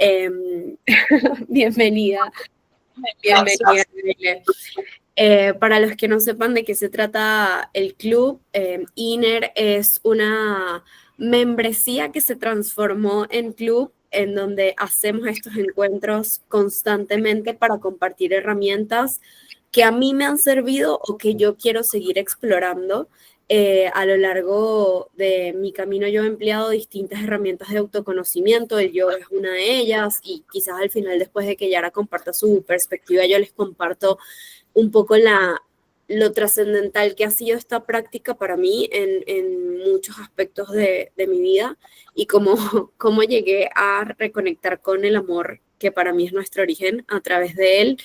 Em, bienvenida, bienvenida, Gracias. Gayle. Para los que no sepan de qué se trata el club, INER es una membresía que se transformó en club en donde hacemos estos encuentros constantemente para compartir herramientas que a mí me han servido o que yo quiero seguir explorando. A lo largo de mi camino yo he empleado distintas herramientas de autoconocimiento, el yoga es una de ellas y quizás al final después de que Yara comparta su perspectiva yo les comparto un poco lo trascendental que ha sido esta práctica para mí en muchos aspectos de mi vida y cómo llegué a reconectar con el amor que para mí es nuestro origen a través de él.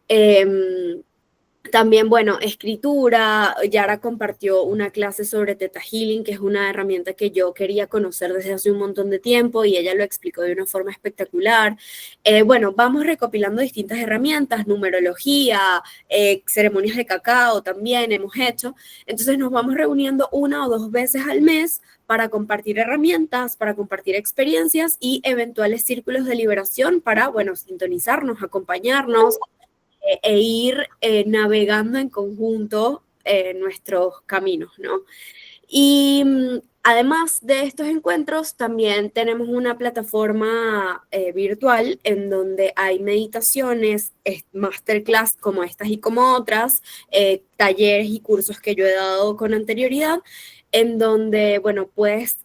Eh, También, bueno, escritura. Yara compartió una clase sobre Theta Healing, que es una herramienta que yo quería conocer desde hace un montón de tiempo y ella lo explicó de una forma espectacular. Bueno, vamos recopilando distintas herramientas, numerología, ceremonias de cacao también hemos hecho. Entonces nos vamos reuniendo 1 o 2 veces al mes para compartir herramientas, para compartir experiencias y eventuales círculos de liberación para, bueno, sintonizarnos, acompañarnos ir navegando en conjunto nuestros caminos, ¿no? Y además de estos encuentros, también tenemos una plataforma virtual en donde hay meditaciones, masterclass como estas y como otras, talleres y cursos que yo he dado con anterioridad, en donde, bueno, puedes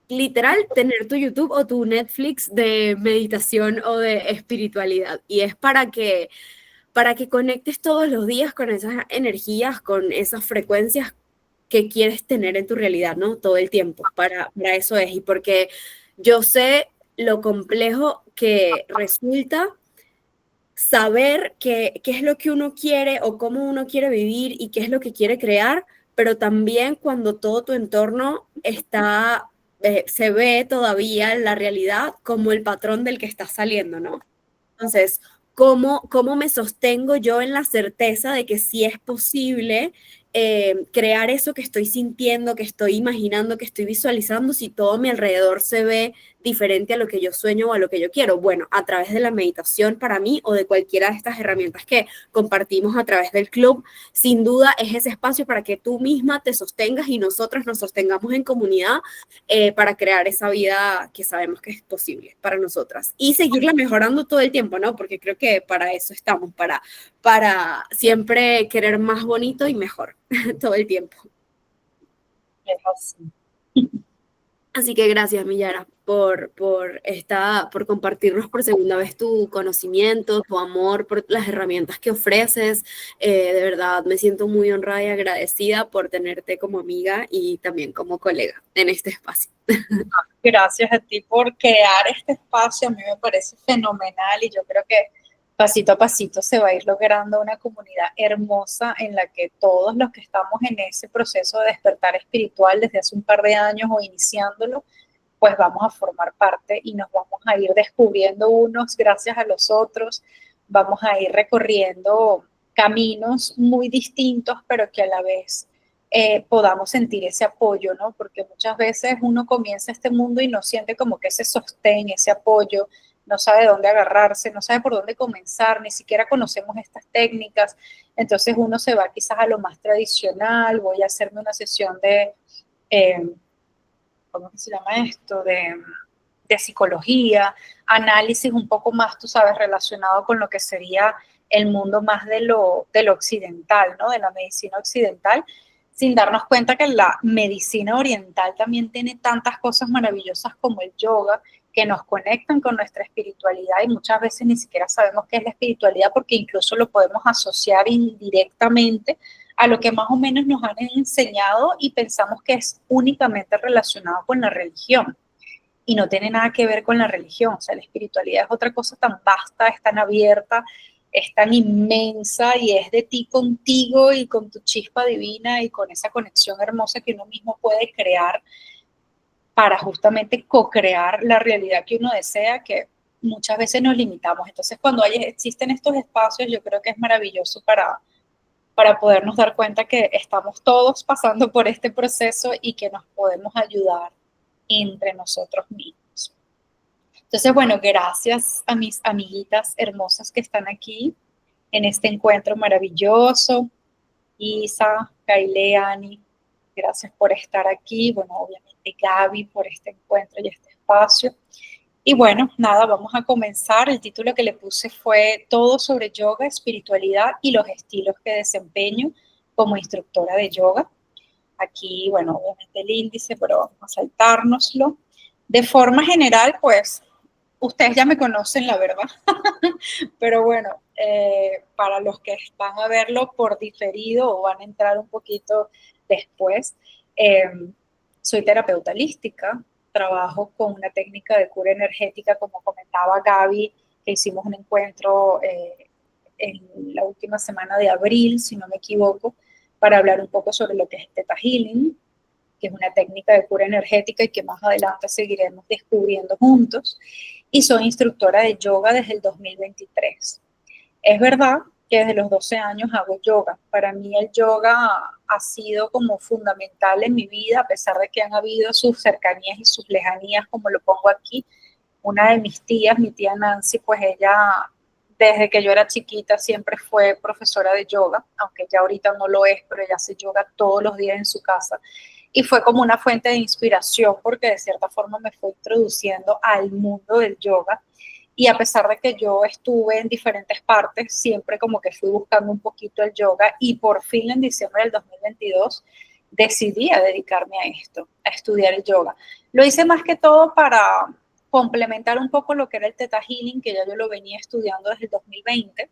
literal tener tu YouTube o tu Netflix de meditación o de espiritualidad. Y es para que conectes todos los días con esas energías, con esas frecuencias que quieres tener en tu realidad, ¿no? Todo el tiempo, para eso es. Y porque yo sé lo complejo que resulta saber qué es lo que uno quiere o cómo uno quiere vivir y qué es lo que quiere crear, pero también cuando todo tu entorno está, se ve todavía en la realidad como el patrón del que estás saliendo, ¿no? Entonces, ¿cómo me sostengo yo en la certeza de que sí es posible crear eso que estoy sintiendo, que estoy imaginando, que estoy visualizando, si todo a mi alrededor se ve diferente a lo que yo sueño o a lo que yo quiero? Bueno, a través de la meditación para mí o de cualquiera de estas herramientas que compartimos a través del club, sin duda es ese espacio para que tú misma te sostengas y nosotros nos sostengamos en comunidad para crear esa vida que sabemos que es posible para nosotras y seguirla mejorando todo el tiempo, ¿no? Porque creo que para eso estamos, para siempre querer más bonito y mejor todo el tiempo. Es así. Así que gracias, Millara, por compartirnos por segunda vez tu conocimiento, tu amor, por las herramientas que ofreces. De verdad, me siento muy honrada y agradecida por tenerte como amiga y también como colega en este espacio. Gracias a ti por crear este espacio. A mí me parece fenomenal y yo creo que pasito a pasito se va a ir logrando una comunidad hermosa en la que todos los que estamos en ese proceso de despertar espiritual desde hace un par de años o iniciándolo, pues vamos a formar parte y nos vamos a ir descubriendo unos gracias a los otros, vamos a ir recorriendo caminos muy distintos, pero que a la vez podamos sentir ese apoyo, ¿no? Porque muchas veces uno comienza este mundo y no siente como que ese sostén, ese apoyo, no sabe dónde agarrarse, no sabe por dónde comenzar, ni siquiera conocemos estas técnicas, entonces uno se va quizás a lo más tradicional, voy a hacerme una sesión de... ¿cómo que se llama esto? De psicología, análisis un poco más, tú sabes, relacionado con lo que sería el mundo más de lo occidental, ¿no? De la medicina occidental, sin darnos cuenta que la medicina oriental también tiene tantas cosas maravillosas como el yoga, que nos conectan con nuestra espiritualidad y muchas veces ni siquiera sabemos qué es la espiritualidad porque incluso lo podemos asociar indirectamente a lo que más o menos nos han enseñado y pensamos que es únicamente relacionado con la religión y no tiene nada que ver con la religión. O sea, la espiritualidad es otra cosa tan vasta, es tan abierta, es tan inmensa y es de ti contigo y con tu chispa divina y con esa conexión hermosa que uno mismo puede crear para justamente co-crear la realidad que uno desea, que muchas veces nos limitamos. Entonces, cuando existen estos espacios, yo creo que es maravilloso para podernos dar cuenta que estamos todos pasando por este proceso y que nos podemos ayudar entre nosotros mismos. Entonces, bueno, gracias a mis amiguitas hermosas que están aquí en este encuentro maravilloso. Isa, Kaile, Ani, gracias por estar aquí. Bueno, obviamente Gaby por este encuentro y este espacio. Y bueno, nada, vamos a comenzar. El título que le puse fue Todo sobre yoga, espiritualidad y los estilos que desempeño como instructora de yoga. Aquí, bueno, obviamente el índice, pero vamos a saltárnoslo. De forma general, pues, ustedes ya me conocen, la verdad. Pero bueno, para los que van a verlo por diferido o van a entrar un poquito después, eh, soy terapeuta holística, trabajo con una técnica de cura energética, como comentaba Gaby, que hicimos un encuentro en la última semana de abril, si no me equivoco, para hablar un poco sobre lo que es Theta Healing, que es una técnica de cura energética y que más adelante seguiremos descubriendo juntos. Y soy instructora de yoga desde el 2023. Es verdad que desde los 12 años hago yoga. Para mí el yoga ha sido como fundamental en mi vida, a pesar de que han habido sus cercanías y sus lejanías, como lo pongo aquí. Una de mis tías, mi tía Nancy, pues ella, desde que yo era chiquita, siempre fue profesora de yoga, aunque ya ahorita no lo es, pero ella hace yoga todos los días en su casa. Y fue como una fuente de inspiración porque de cierta forma me fue introduciendo al mundo del yoga. Y a pesar de que yo estuve en diferentes partes, siempre como que fui buscando un poquito el yoga y por fin en diciembre del 2022 decidí a dedicarme a esto, a estudiar el yoga. Lo hice más que todo para complementar un poco lo que era el Theta Healing, que ya yo lo venía estudiando desde el 2020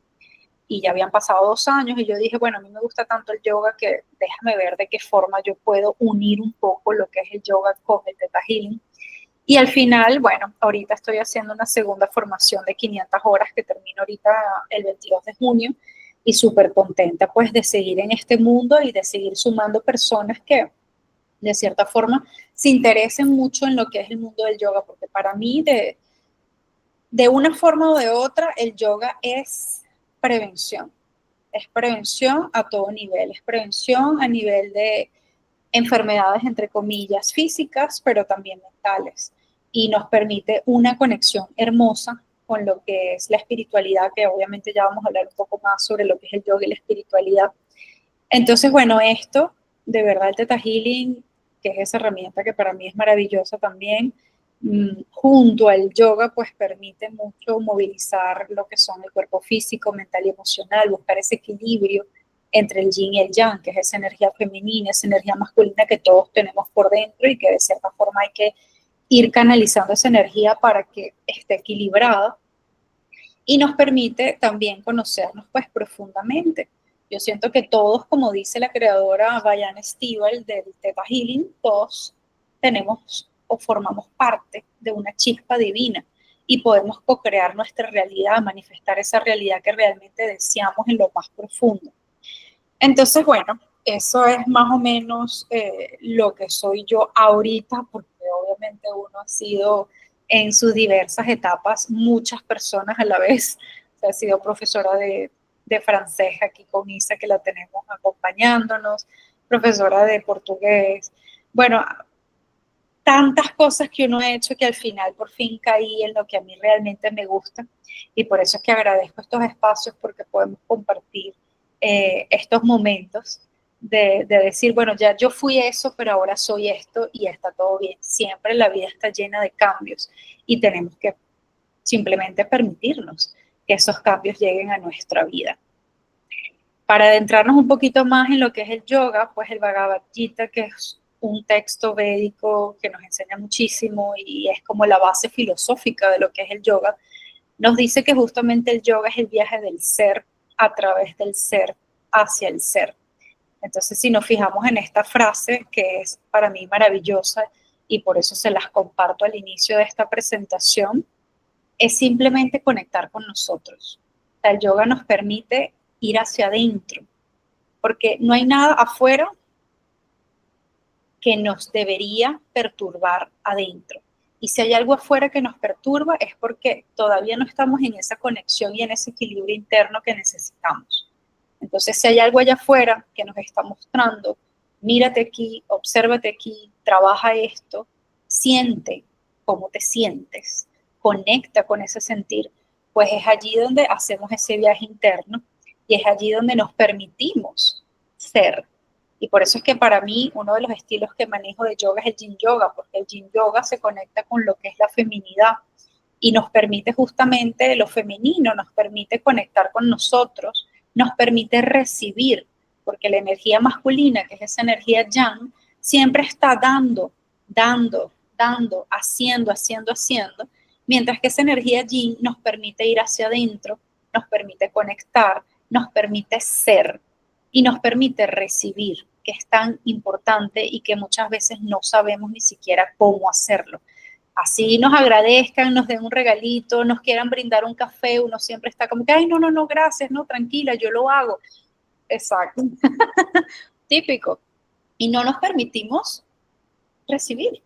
y ya habían pasado 2 años y yo dije, bueno, a mí me gusta tanto el yoga que déjame ver de qué forma yo puedo unir un poco lo que es el yoga con el Theta Healing. Y al final, bueno, ahorita estoy haciendo una segunda formación de 500 horas que termino ahorita el 22 de junio y súper contenta pues de seguir en este mundo y de seguir sumando personas que de cierta forma se interesen mucho en lo que es el mundo del yoga, porque para mí de una forma o de otra el yoga es prevención a todo nivel, es prevención a nivel de enfermedades, entre comillas, físicas, pero también mentales. Y nos permite una conexión hermosa con lo que es la espiritualidad, que obviamente ya vamos a hablar un poco más sobre lo que es el yoga y la espiritualidad. Entonces, bueno, esto, de verdad, el Theta Healing, que es esa herramienta que para mí es maravillosa también, junto al yoga, pues permite mucho movilizar lo que son el cuerpo físico, mental y emocional, buscar ese equilibrio entre el yin y el yang, que es esa energía femenina, esa energía masculina que todos tenemos por dentro y que de cierta forma hay que ir canalizando esa energía para que esté equilibrada y nos permite también conocernos pues profundamente. Yo siento que todos, como dice la creadora Diane Stiebel del Theta Healing, todos tenemos o formamos parte de una chispa divina y podemos co-crear nuestra realidad, manifestar esa realidad que realmente deseamos en lo más profundo. Entonces, bueno, eso es más o menos lo que soy yo ahorita, porque obviamente uno ha sido en sus diversas etapas muchas personas a la vez. O sea, he sido profesora de francés aquí con Isa, que la tenemos acompañándonos, profesora de portugués. Bueno, tantas cosas que uno ha hecho que al final por fin caí en lo que a mí realmente me gusta y por eso es que agradezco estos espacios porque podemos compartir estos momentos de decir, bueno, ya yo fui eso, pero ahora soy esto y está todo bien. Siempre la vida está llena de cambios y tenemos que simplemente permitirnos que esos cambios lleguen a nuestra vida. Para adentrarnos un poquito más en lo que es el yoga, pues el Bhagavad Gita, que es un texto védico que nos enseña muchísimo y es como la base filosófica de lo que es el yoga, nos dice que justamente el yoga es el viaje del ser a través del ser hacia el ser. Entonces, si nos fijamos en esta frase, que es para mí maravillosa y por eso se las comparto al inicio de esta presentación, es simplemente conectar con nosotros. O sea, el yoga nos permite ir hacia adentro, porque no hay nada afuera que nos debería perturbar adentro. Y si hay algo afuera que nos perturba es porque todavía no estamos en esa conexión y en ese equilibrio interno que necesitamos. Entonces, si hay algo allá afuera que nos está mostrando, mírate aquí, obsérvate aquí, trabaja esto, siente cómo te sientes, conecta con ese sentir, pues es allí donde hacemos ese viaje interno y es allí donde nos permitimos ser. Y por eso es que para mí uno de los estilos que manejo de yoga es el Yin Yoga, porque el Yin Yoga se conecta con lo que es la feminidad y nos permite justamente lo femenino, nos permite conectar con nosotros, nos permite recibir, porque la energía masculina, que es esa energía Yang, siempre está dando, dando, dando, haciendo, haciendo, haciendo, mientras que esa energía Yin nos permite ir hacia adentro, nos permite conectar, nos permite ser y nos permite recibir, que es tan importante y que muchas veces no sabemos ni siquiera cómo hacerlo. Así nos agradezcan, nos den un regalito, nos quieran brindar un café, uno siempre está como que, ay, no, no, no, gracias, no, tranquila, yo lo hago. Exacto. Típico. Y no nos permitimos recibir.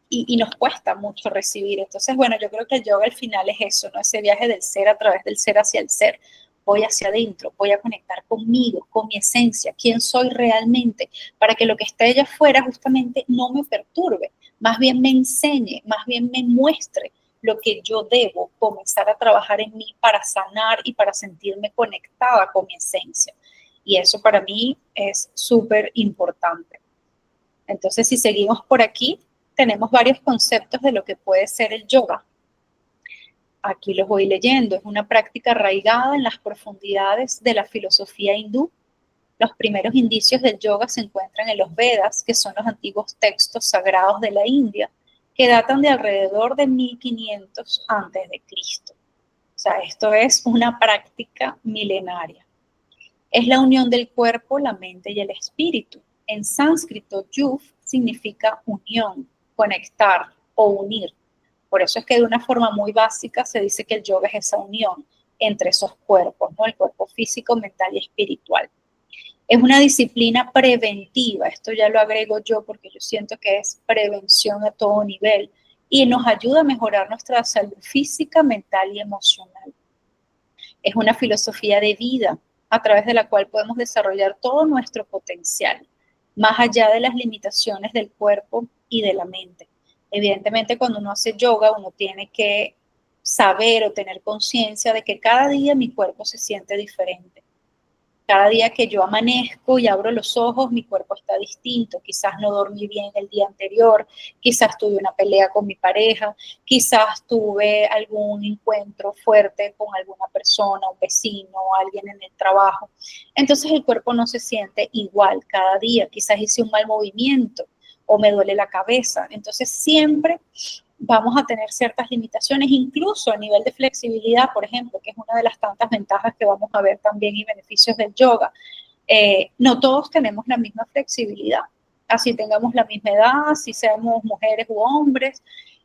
Y nos cuesta mucho recibir. Entonces, bueno, yo creo que el yoga al final es eso, ¿no? Ese viaje del ser a través del ser hacia el ser. Voy hacia adentro, voy a conectar conmigo, con mi esencia, quién soy realmente, para que lo que esté allá afuera justamente no me perturbe, más bien me enseñe, más bien me muestre lo que yo debo comenzar a trabajar en mí para sanar y para sentirme conectada con mi esencia. Y eso para mí es súper importante. Entonces, si seguimos por aquí, tenemos varios conceptos de lo que puede ser el yoga. Aquí los voy leyendo. Es una práctica arraigada en las profundidades de la filosofía hindú. Los primeros indicios del yoga se encuentran en los Vedas, que son los antiguos textos sagrados de la India, que datan de alrededor de 1500 a.C. O sea, esto es una práctica milenaria. Es la unión del cuerpo, la mente y el espíritu. En sánscrito, yuv significa unión, conectar o unir. Por eso es que de una forma muy básica se dice que el yoga es esa unión entre esos cuerpos, ¿no? El cuerpo físico, mental y espiritual. Es una disciplina preventiva, esto ya lo agrego yo porque yo siento que es prevención a todo nivel y nos ayuda a mejorar nuestra salud física, mental y emocional. Es una filosofía de vida a través de la cual podemos desarrollar todo nuestro potencial, más allá de las limitaciones del cuerpo y de la mente. Evidentemente, cuando uno hace yoga, uno tiene que saber o tener conciencia de que cada día mi cuerpo se siente diferente. Cada día que yo amanezco y abro los ojos, mi cuerpo está distinto. Quizás no dormí bien el día anterior, quizás tuve una pelea con mi pareja, quizás tuve algún encuentro fuerte con alguna persona, un vecino, alguien en el trabajo. Entonces el cuerpo no se siente igual cada día. Quizás hice un mal movimiento o me duele la cabeza. Entonces siempre vamos a tener ciertas limitaciones, incluso a nivel de flexibilidad, por ejemplo, que es una de las tantas ventajas que vamos a ver también y beneficios del yoga. No todos tenemos la misma flexibilidad, así tengamos la misma edad, si seamos mujeres u hombres.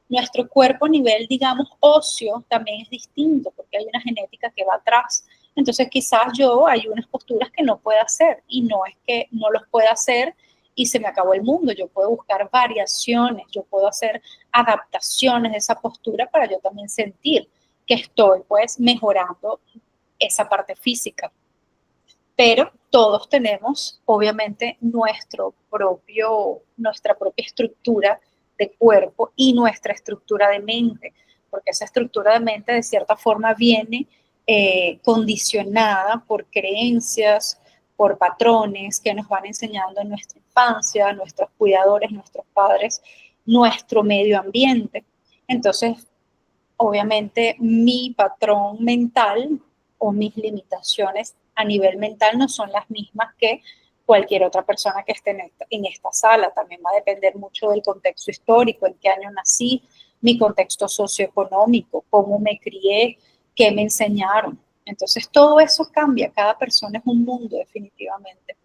Nuestro cuerpo a nivel, digamos, óseo también es distinto, porque hay una genética que va atrás. Entonces quizás yo hay unas posturas que no pueda hacer, y no es que no los pueda hacer y se me acabó el mundo. Yo puedo buscar variaciones, yo puedo hacer adaptaciones de esa postura para yo también sentir que estoy pues mejorando esa parte física. Pero todos tenemos obviamente nuestra propia estructura de cuerpo y nuestra estructura de mente, porque esa estructura de mente de cierta forma viene condicionada por creencias, por patrones que nos van enseñando en nuestra infancia, nuestros cuidadores, nuestros padres, nuestro medio ambiente. Entonces, obviamente, mi patrón mental o mis limitaciones a nivel mental no son las mismas que cualquier otra persona que esté en esta sala. También va a depender mucho del contexto histórico, en qué año nací, mi contexto socioeconómico, cómo me crié, qué me enseñaron. Entonces, todo eso cambia. Cada persona es un mundo, definitivamente.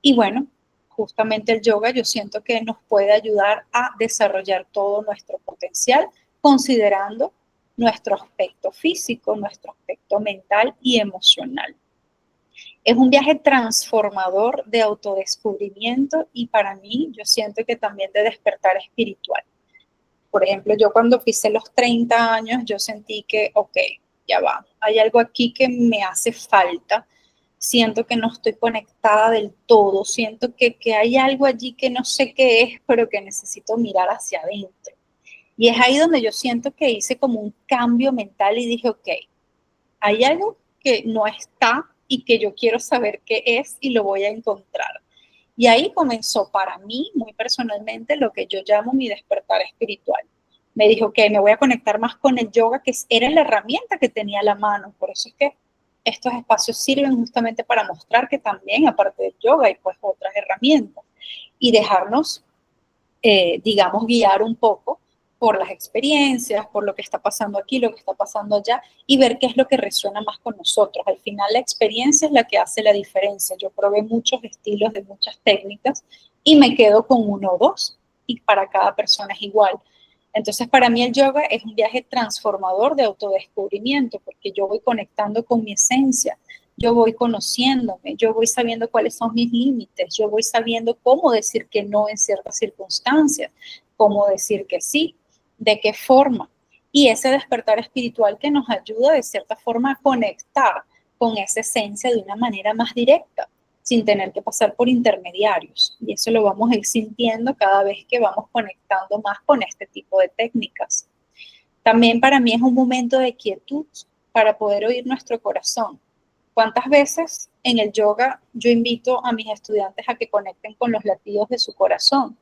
Y bueno, justamente el yoga yo siento que nos puede ayudar a desarrollar todo nuestro potencial, considerando nuestro aspecto físico, nuestro aspecto mental y emocional. Es un viaje transformador de autodescubrimiento y para mí yo siento que también de despertar espiritual. Por ejemplo, yo cuando pisé los 30 años, yo sentí que, ok, ya va, hay algo aquí que me hace falta, siento que no estoy conectada del todo, siento que hay algo allí que no sé qué es, pero que necesito mirar hacia adentro. Y es ahí donde yo siento que hice como un cambio mental y dije, ok, hay algo que no está y que yo quiero saber qué es y lo voy a encontrar. Y ahí comenzó para mí, muy personalmente, lo que yo llamo mi despertar espiritual. Me dijo que me voy a conectar más con el yoga, que era la herramienta que tenía a la mano. Por eso es que estos espacios sirven justamente para mostrar que también, aparte del yoga, hay pues otras herramientas. Y dejarnos, digamos, guiar un poco por las experiencias, por lo que está pasando aquí, lo que está pasando allá, y ver qué es lo que resuena más con nosotros. Al final la experiencia es la que hace la diferencia. Yo probé muchos estilos de muchas técnicas y me quedo con uno o dos, y para cada persona es igual. Entonces, para mí el yoga es un viaje transformador de autodescubrimiento, porque yo voy conectando con mi esencia, yo voy conociéndome, yo voy sabiendo cuáles son mis límites, yo voy sabiendo cómo decir que no en ciertas circunstancias, cómo decir que sí, de qué forma. Y ese despertar espiritual que nos ayuda de cierta forma a conectar con esa esencia de una manera más directa, sin tener que pasar por intermediarios. Y eso lo vamos a ir sintiendo cada vez que vamos conectando más con este tipo de técnicas. También para mí es un momento de quietud para poder oír nuestro corazón. ¿Cuántas veces en el yoga yo invito a mis estudiantes a que conecten con los latidos de su corazón?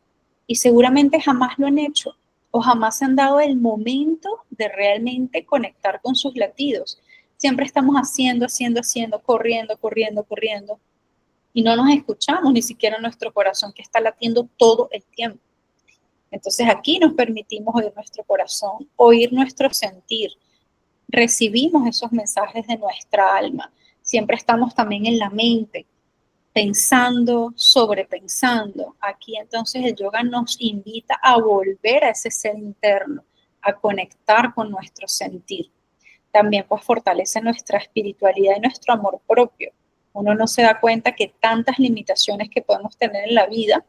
Y seguramente jamás lo han hecho o jamás se han dado el momento de realmente conectar con sus latidos. Siempre estamos haciendo, corriendo, corriendo, corriendo, y no nos escuchamos ni siquiera nuestro corazón que está latiendo todo el tiempo. Entonces aquí nos permitimos oír nuestro corazón, oír nuestro sentir, recibimos esos mensajes de nuestra alma. Siempre estamos también en la mente, pensando, sobrepensando. Aquí entonces el yoga nos invita a volver a ese ser interno, a conectar con nuestro sentir. También pues fortalece nuestra espiritualidad y nuestro amor propio. Uno no se da cuenta que tantas limitaciones que podemos tener en la vida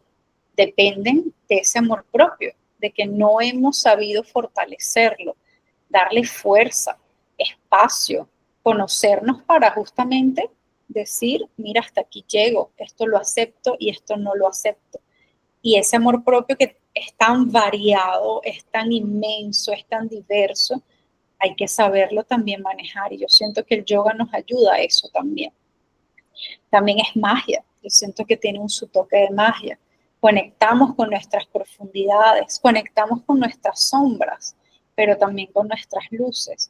dependen de ese amor propio, de que no hemos sabido fortalecerlo, darle fuerza, espacio, conocernos para justamente decir, mira, hasta aquí llego, esto lo acepto y esto no lo acepto. Y ese amor propio que es tan variado, es tan inmenso, es tan diverso, hay que saberlo también manejar. Y yo siento que el yoga nos ayuda a eso también. También es magia. Yo siento que tiene su toque de magia. Conectamos con nuestras profundidades, conectamos con nuestras sombras, pero también con nuestras luces.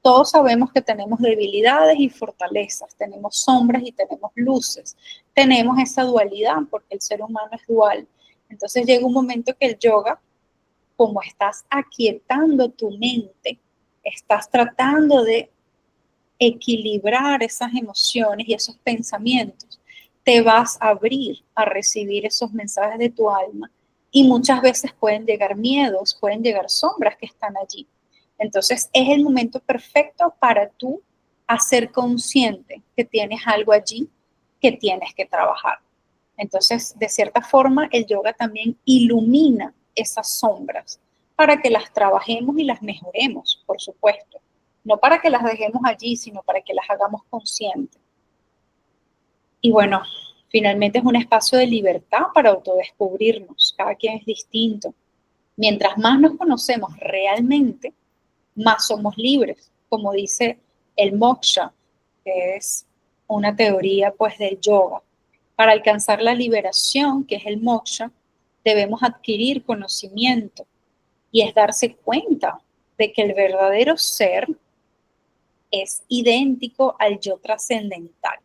Todos sabemos que tenemos debilidades y fortalezas, tenemos sombras y tenemos luces. Tenemos esa dualidad porque el ser humano es dual. Entonces llega un momento que el yoga, como estás aquietando tu mente, estás tratando de equilibrar esas emociones y esos pensamientos, te vas a abrir a recibir esos mensajes de tu alma y muchas veces pueden llegar miedos, pueden llegar sombras que están allí. Entonces es el momento perfecto para tú hacer consciente que tienes algo allí que tienes que trabajar. Entonces, de cierta forma, el yoga también ilumina esas sombras para que las trabajemos y las mejoremos, por supuesto. No para que las dejemos allí, sino para que las hagamos conscientes. Y bueno, finalmente es un espacio de libertad para autodescubrirnos. Cada quien es distinto. Mientras más nos conocemos realmente, más somos libres. Como dice el moksha, que es una teoría pues del yoga. Para alcanzar la liberación, que es el moksha, debemos adquirir conocimiento y es darse cuenta de que el verdadero ser es idéntico al yo trascendental.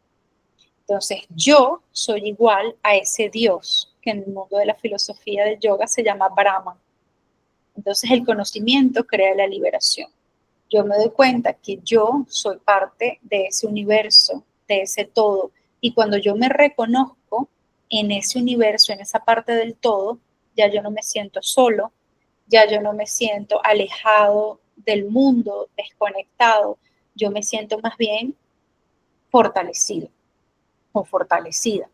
Entonces, yo soy igual a ese Dios que en el mundo de la filosofía del yoga se llama Brahman. Entonces, el conocimiento crea la liberación. Yo me doy cuenta que yo soy parte de ese universo, de ese todo. Y cuando yo me reconozco en ese universo, en esa parte del todo, ya yo no me siento solo, ya yo no me siento alejado del mundo, desconectado, yo me siento más bien fortalecido o fortalecida.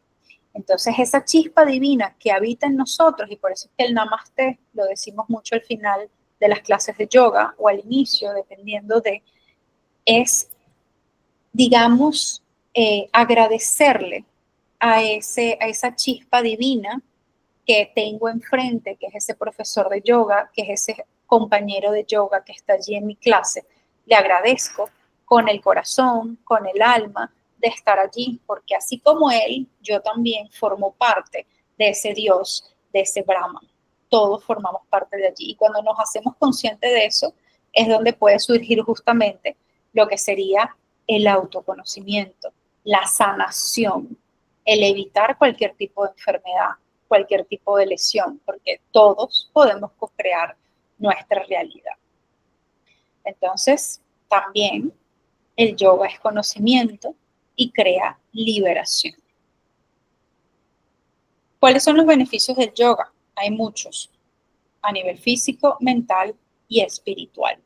Entonces esa chispa divina que habita en nosotros, y por eso es que el namaste lo decimos mucho al final de las clases de yoga o al inicio, dependiendo de, es, digamos, agradecerle a esa chispa divina que tengo enfrente, que es ese profesor de yoga, que es ese compañero de yoga que está allí en mi clase, le agradezco con el corazón, con el alma, de estar allí, porque así como él, yo también formo parte de ese Dios, de ese Brahman. Todos formamos parte de allí. Y cuando nos hacemos conscientes de eso, es donde puede surgir justamente lo que sería el autoconocimiento, la sanación, el evitar cualquier tipo de enfermedad, cualquier tipo de lesión, porque todos podemos co-crear nuestra realidad. Entonces, también el yoga es conocimiento y crea liberación. ¿Cuáles son los beneficios del yoga? Hay muchos, a nivel físico, mental y espiritual.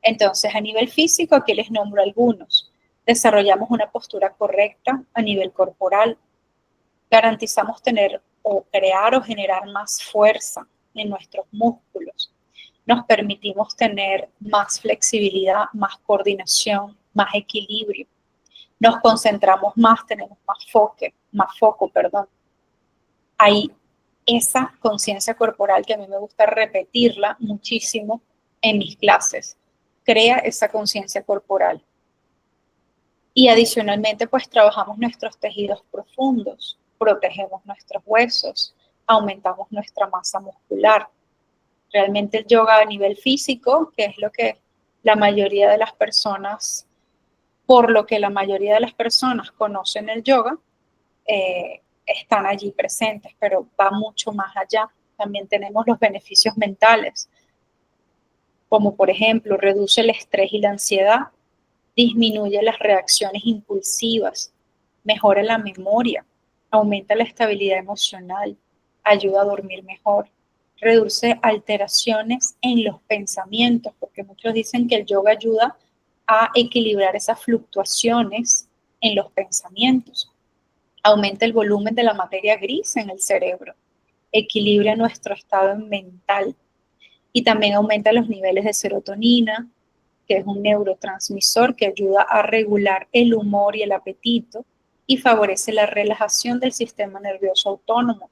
Entonces, a nivel físico, aquí les nombro algunos. Desarrollamos una postura correcta a nivel corporal. Garantizamos tener o crear o generar más fuerza en nuestros músculos. Nos permitimos tener más flexibilidad, más coordinación, más equilibrio. Nos concentramos más, tenemos más foco, perdón. Hay esa conciencia corporal que a mí me gusta repetirla muchísimo en mis clases. Crea esa conciencia corporal. Y adicionalmente, pues trabajamos nuestros tejidos profundos, protegemos nuestros huesos, aumentamos nuestra masa muscular. Realmente el yoga a nivel físico, que es lo que la mayoría de las personas, por lo que la mayoría de las personas conocen el yoga, están allí presentes, pero va mucho más allá. También tenemos los beneficios mentales, como por ejemplo, reduce el estrés y la ansiedad, disminuye las reacciones impulsivas, mejora la memoria, aumenta la estabilidad emocional, ayuda a dormir mejor, reduce alteraciones en los pensamientos, porque muchos dicen que el yoga ayuda a equilibrar esas fluctuaciones en los pensamientos, aumenta el volumen de la materia gris en el cerebro, equilibra nuestro estado mental y también aumenta los niveles de serotonina, que es un neurotransmisor que ayuda a regular el humor y el apetito y favorece la relajación del sistema nervioso autónomo.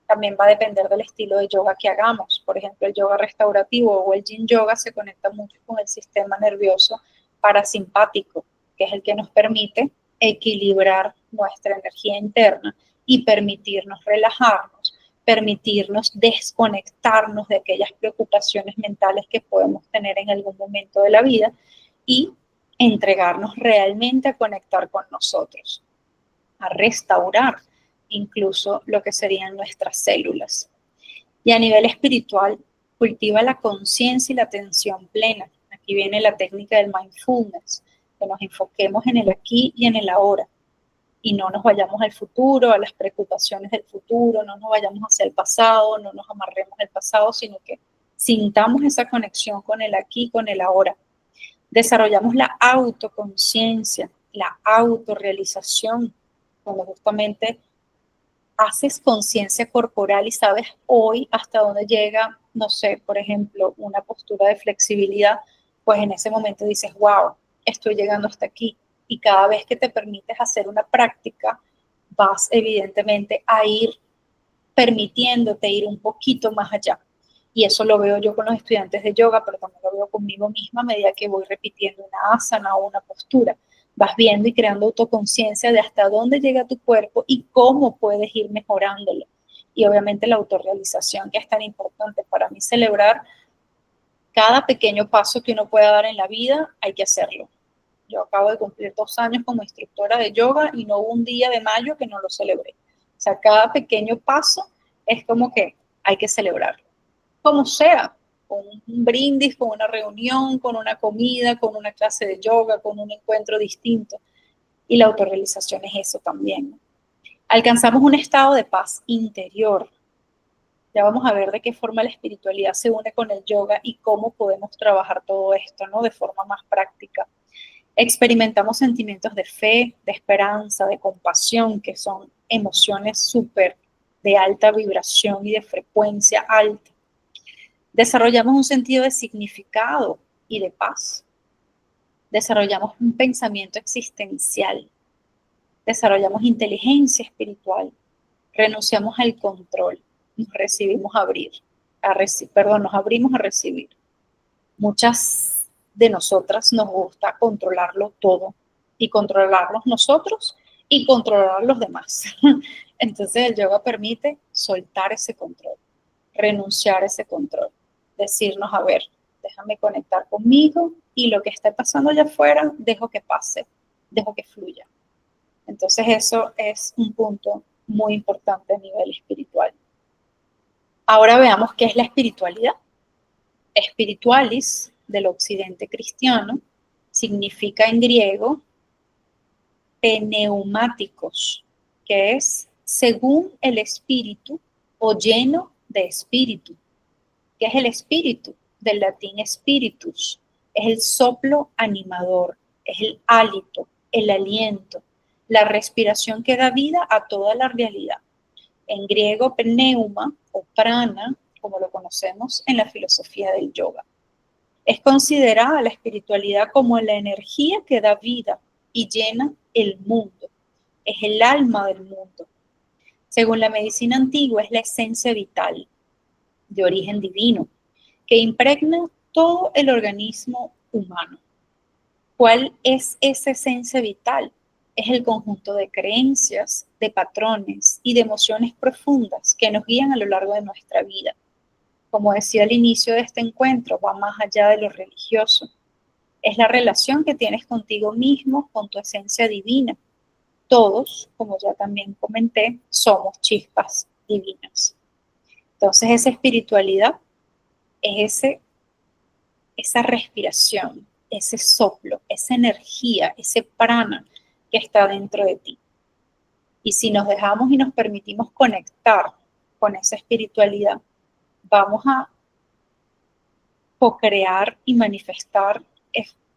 También va a depender del estilo de yoga que hagamos. Por ejemplo, el yoga restaurativo o el yin yoga se conecta mucho con el sistema nervioso parasimpático, que es el que nos permite equilibrar nuestra energía interna y permitirnos relajarnos, permitirnos desconectarnos de aquellas preocupaciones mentales que podemos tener en algún momento de la vida y entregarnos realmente a conectar con nosotros, a restaurar incluso lo que serían nuestras células. Y a nivel espiritual, cultiva la conciencia y la atención plena. Aquí viene la técnica del mindfulness, que nos enfoquemos en el aquí y en el ahora y no nos vayamos al futuro, a las preocupaciones del futuro, no nos vayamos hacia el pasado, no nos amarremos al pasado, sino que sintamos esa conexión con el aquí, con el ahora. Desarrollamos la autoconciencia, la autorrealización, cuando justamente haces conciencia corporal y sabes hoy hasta dónde llega, no sé, por ejemplo, una postura de flexibilidad, pues en ese momento dices, wow, estoy llegando hasta aquí. Y cada vez que te permites hacer una práctica, vas evidentemente a ir permitiéndote ir un poquito más allá. Y eso lo veo yo con los estudiantes de yoga, pero también lo veo conmigo misma a medida que voy repitiendo una asana o una postura. Vas viendo y creando autoconciencia de hasta dónde llega tu cuerpo y cómo puedes ir mejorándolo. Y obviamente la autorrealización, que es tan importante para mí, celebrar cada pequeño paso que uno pueda dar en la vida, hay que hacerlo. Yo acabo de cumplir 2 años como instructora de yoga y no hubo un día de mayo que no lo celebré. O sea, cada pequeño paso es como que hay que celebrarlo. Como sea, con un brindis, con una reunión, con una comida, con una clase de yoga, con un encuentro distinto. Y la autorrealización es eso también, ¿no? Alcanzamos un estado de paz interior. Ya vamos a ver de qué forma la espiritualidad se une con el yoga y cómo podemos trabajar todo esto, ¿no? De forma más práctica. Experimentamos sentimientos de fe, de esperanza, de compasión, que son emociones súper de alta vibración y de frecuencia alta. Desarrollamos un sentido de significado y de paz. Desarrollamos un pensamiento existencial. Desarrollamos inteligencia espiritual. Renunciamos al control. Nos recibimos abrir. nos abrimos a recibir. Muchas de nosotras nos gusta controlarlo todo y controlarnos nosotros y controlar a los demás. Entonces el yoga permite soltar ese control, renunciar a ese control, decirnos, a ver, déjame conectar conmigo y lo que esté pasando allá afuera, dejo que pase, dejo que fluya. Entonces eso es un punto muy importante a nivel espiritual. Ahora veamos qué es la espiritualidad. Spiritualis, del occidente cristiano, significa en griego pneumáticos, que es según el espíritu o lleno de espíritu. ¿Qué es el espíritu? Del latín spiritus. Es el soplo animador, es el hálito, el aliento, la respiración que da vida a toda la realidad. En griego, pneuma o prana, como lo conocemos en la filosofía del yoga. Es considerada la espiritualidad como la energía que da vida y llena el mundo. Es el alma del mundo. Según la medicina antigua, es la esencia vital de origen divino que impregna todo el organismo humano. ¿Cuál es esa esencia vital? Es el conjunto de creencias, de patrones y de emociones profundas que nos guían a lo largo de nuestra vida. Como decía al inicio de este encuentro, va más allá de lo religioso. Es la relación que tienes contigo mismo, con tu esencia divina. Todos, como ya también comenté, somos chispas divinas. Entonces esa espiritualidad es esa respiración, ese soplo, esa energía, ese prana que está dentro de ti. Y si nos dejamos y nos permitimos conectar con esa espiritualidad, vamos a co-crear y manifestar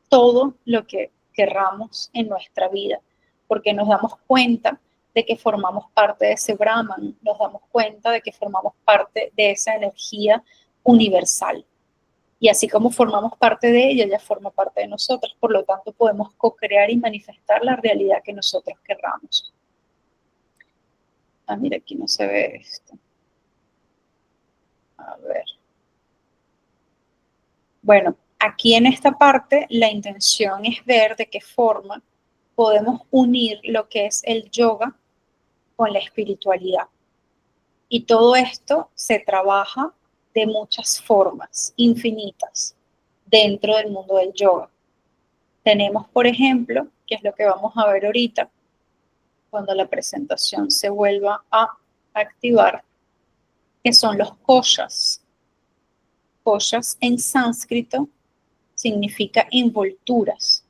todo lo que querramos en nuestra vida, porque nos damos cuenta de que formamos parte de ese Brahman, nos damos cuenta de que formamos parte de esa energía universal. Y así como formamos parte de ella, ella forma parte de nosotros. Por lo tanto, podemos co-crear y manifestar la realidad que nosotros querramos. Ah, mira, aquí no se ve esto. A ver. Bueno, aquí en esta parte la intención es ver de qué forma podemos unir lo que es el yoga con la espiritualidad. Y todo esto se trabaja de muchas formas, infinitas, dentro del mundo del yoga. Tenemos, por ejemplo, que es lo que vamos a ver ahorita, cuando la presentación se vuelva a activar, que son los koshas. Koshas en sánscrito significa envolturas.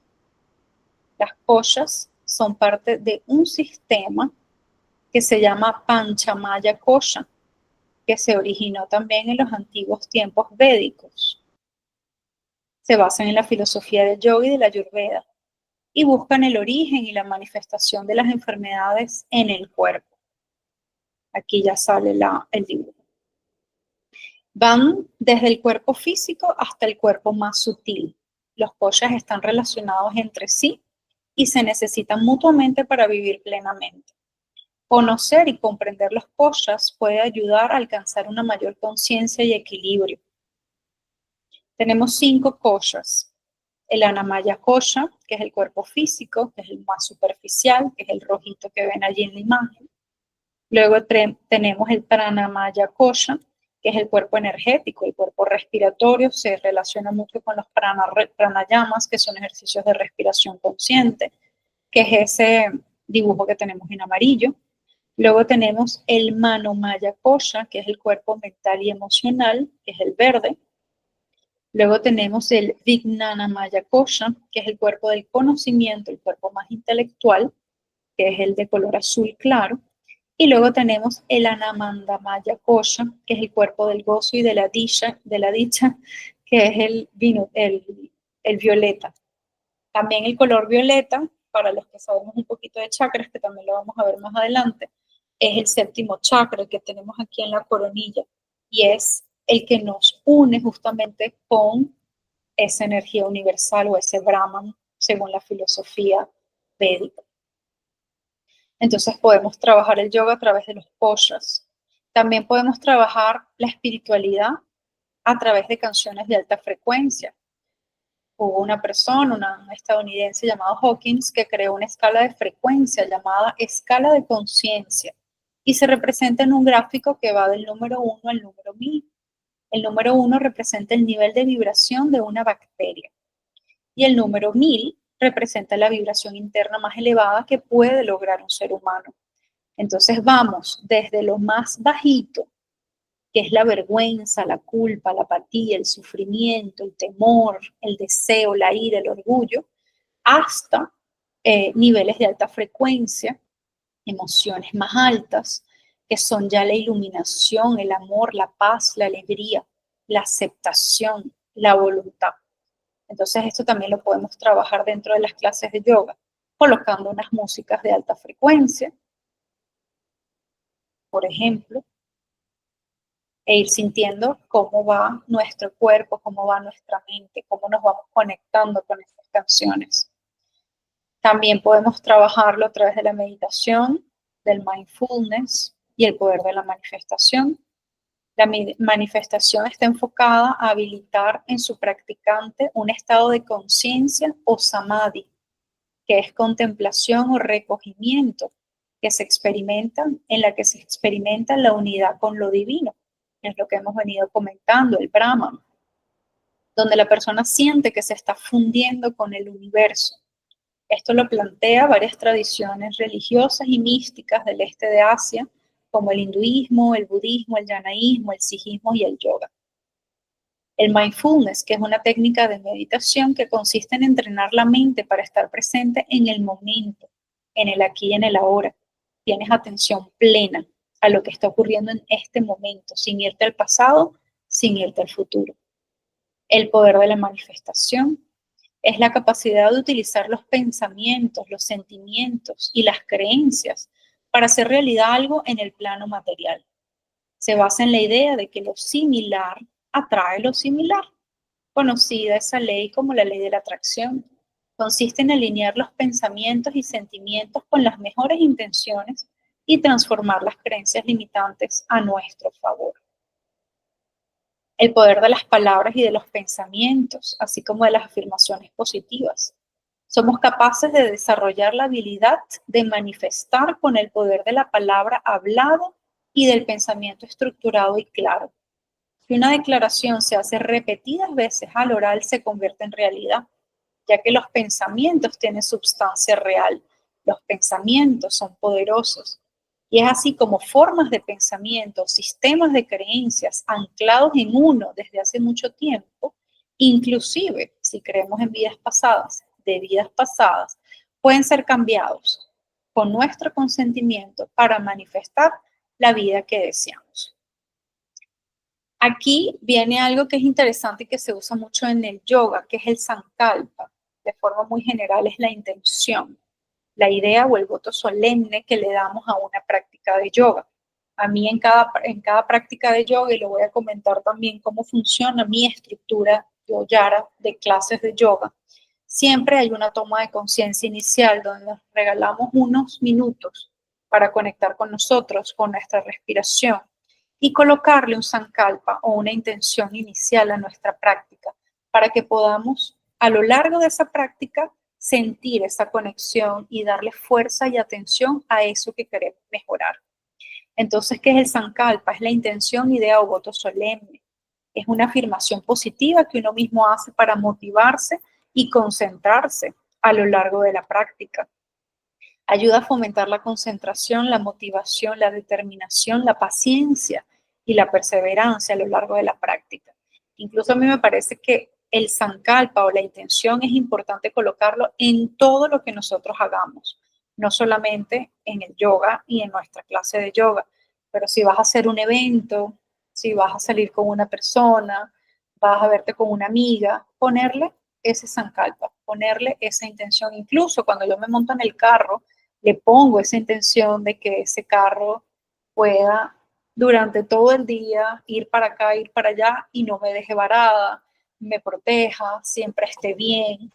Las koshas son parte de un sistema que se llama Panchamaya Kosha, que se originó también en los antiguos tiempos védicos. Se basan en la filosofía del yoga y de la ayurveda y buscan el origen y la manifestación de las enfermedades en el cuerpo. Aquí ya sale el dibujo. Van desde el cuerpo físico hasta el cuerpo más sutil. Los koshas están relacionados entre sí y se necesitan mutuamente para vivir plenamente. Conocer y comprender los koshas puede ayudar a alcanzar una mayor conciencia y equilibrio. Tenemos 5 koshas. El Anamaya Kosha, que es el cuerpo físico, que es el más superficial, que es el rojito que ven allí en la imagen. Luego tenemos el Pranamaya Kosha, que es el cuerpo energético, el cuerpo respiratorio, se relaciona mucho con los pranayamas, que son ejercicios de respiración consciente, que es ese dibujo que tenemos en amarillo. Luego tenemos el Manomaya Kosha, que es el cuerpo mental y emocional, que es el verde. Luego tenemos el Vijnanamaya Kosha, que es el cuerpo del conocimiento, el cuerpo más intelectual, que es el de color azul claro. Y luego tenemos el Anamandamaya Kosha, que es el cuerpo del gozo y de la dicha, que es el violeta. También el color violeta, para los que sabemos un poquito de chakras, que también lo vamos a ver más adelante, es el séptimo chakra que tenemos aquí en la coronilla y es el que nos une justamente con esa energía universal o ese Brahman, según la filosofía védica. Entonces podemos trabajar el yoga a través de los koshas. También podemos trabajar la espiritualidad a través de canciones de alta frecuencia. Hubo una persona, un estadounidense llamado Hawkins, que creó una escala de frecuencia llamada escala de conciencia y se representa en un gráfico que va del número 1 al número 1000. El número 1 representa el nivel de vibración de una bacteria y el número 1000 representa la vibración interna más elevada que puede lograr un ser humano. Entonces vamos desde lo más bajito, que es la vergüenza, la culpa, la apatía, el sufrimiento, el temor, el deseo, la ira, el orgullo, hasta niveles de alta frecuencia, emociones más altas, que son ya la iluminación, el amor, la paz, la alegría, la aceptación, la voluntad. Entonces esto también lo podemos trabajar dentro de las clases de yoga, colocando unas músicas de alta frecuencia, por ejemplo, e ir sintiendo cómo va nuestro cuerpo, cómo va nuestra mente, cómo nos vamos conectando con estas canciones. También podemos trabajarlo a través de la meditación, del mindfulness y el poder de la manifestación. La manifestación está enfocada a habilitar en su practicante un estado de conciencia o samadhi, que es contemplación o recogimiento, que se experimentan, en la que se experimenta la unidad con lo divino. Es lo que hemos venido comentando, el Brahman, donde la persona siente que se está fundiendo con el universo. Esto lo plantea varias tradiciones religiosas y místicas del este de Asia, como el hinduismo, el budismo, el jainismo, el sijismo y el yoga. El mindfulness, que es una técnica de meditación que consiste en entrenar la mente para estar presente en el momento, en el aquí y en el ahora. Tienes atención plena a lo que está ocurriendo en este momento, sin irte al pasado, sin irte al futuro. El poder de la manifestación es la capacidad de utilizar los pensamientos, los sentimientos y las creencias para hacer realidad algo en el plano material. Se basa en la idea de que lo similar atrae lo similar, conocida esa ley como la ley de la atracción. Consiste en alinear los pensamientos y sentimientos con las mejores intenciones y transformar las creencias limitantes a nuestro favor. El poder de las palabras y de los pensamientos, así como de las afirmaciones positivas. Somos capaces de desarrollar la habilidad de manifestar con el poder de la palabra hablada y del pensamiento estructurado y claro. Si una declaración se hace repetidas veces al oral, se convierte en realidad, ya que los pensamientos tienen substancia real. Los pensamientos son poderosos. Y es así como formas de pensamiento, sistemas de creencias anclados en uno desde hace mucho tiempo, inclusive si creemos en vidas pasadas, de vidas pasadas, pueden ser cambiados con nuestro consentimiento para manifestar la vida que deseamos. Aquí viene algo que es interesante y que se usa mucho en el yoga, que es el sankalpa. De forma muy general es la intención, la idea o el voto solemne que le damos a una práctica de yoga. A mí en cada práctica de yoga, y lo voy a comentar también cómo funciona mi estructura yoyara de clases de yoga, siempre hay una toma de conciencia inicial donde nos regalamos unos minutos para conectar con nosotros, con nuestra respiración y colocarle un sankalpa o una intención inicial a nuestra práctica para que podamos a lo largo de esa práctica sentir esa conexión y darle fuerza y atención a eso que queremos mejorar. Entonces, ¿qué es el sankalpa? Es la intención, idea o voto solemne. Es una afirmación positiva que uno mismo hace para motivarse y concentrarse a lo largo de la práctica. Ayuda a fomentar la concentración, la motivación, la determinación, la paciencia y la perseverancia a lo largo de la práctica. Incluso a mí me parece que el sankalpa o la intención es importante colocarlo en todo lo que nosotros hagamos, no solamente en el yoga y en nuestra clase de yoga, pero si vas a hacer un evento, si vas a salir con una persona, vas a verte con una amiga, ponerle ese sankalpa, ponerle esa intención. Incluso cuando yo me monto en el carro, le pongo esa intención de que ese carro pueda durante todo el día ir para acá, ir para allá y no me deje varada, me proteja, siempre esté bien,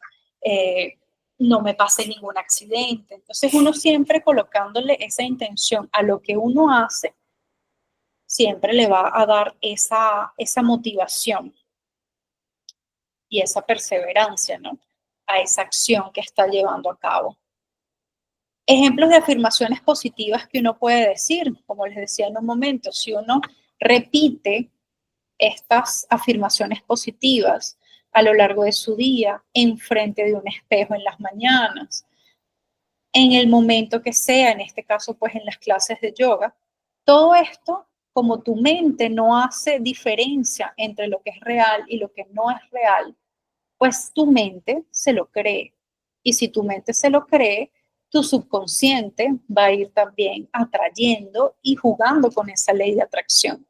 no me pase ningún accidente. Entonces uno siempre colocándole esa intención a lo que uno hace, siempre le va a dar esa motivación y esa perseverancia, ¿no? A esa acción que está llevando a cabo. Ejemplos de afirmaciones positivas que uno puede decir, como les decía en un momento, si uno repite estas afirmaciones positivas a lo largo de su día, enfrente de un espejo en las mañanas, en el momento que sea, en este caso pues en las clases de yoga, todo esto, como tu mente no hace diferencia entre lo que es real y lo que no es real, pues tu mente se lo cree. Y si tu mente se lo cree, tu subconsciente va a ir también atrayendo y jugando con esa ley de atracción.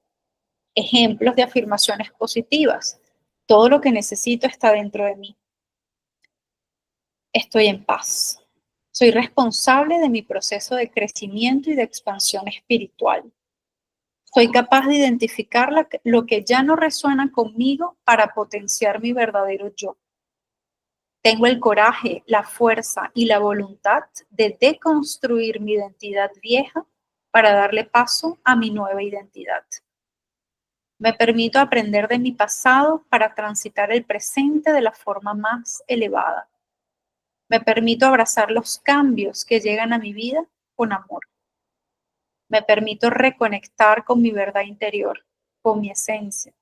Ejemplos de afirmaciones positivas. Todo lo que necesito está dentro de mí. Estoy en paz. Soy responsable de mi proceso de crecimiento y de expansión espiritual. Soy capaz de identificar lo que ya no resuena conmigo para potenciar mi verdadero yo. Tengo el coraje, la fuerza y la voluntad de deconstruir mi identidad vieja para darle paso a mi nueva identidad. Me permito aprender de mi pasado para transitar el presente de la forma más elevada. Me permito abrazar los cambios que llegan a mi vida con amor. Me permito reconectar con mi verdad interior, con mi esencia.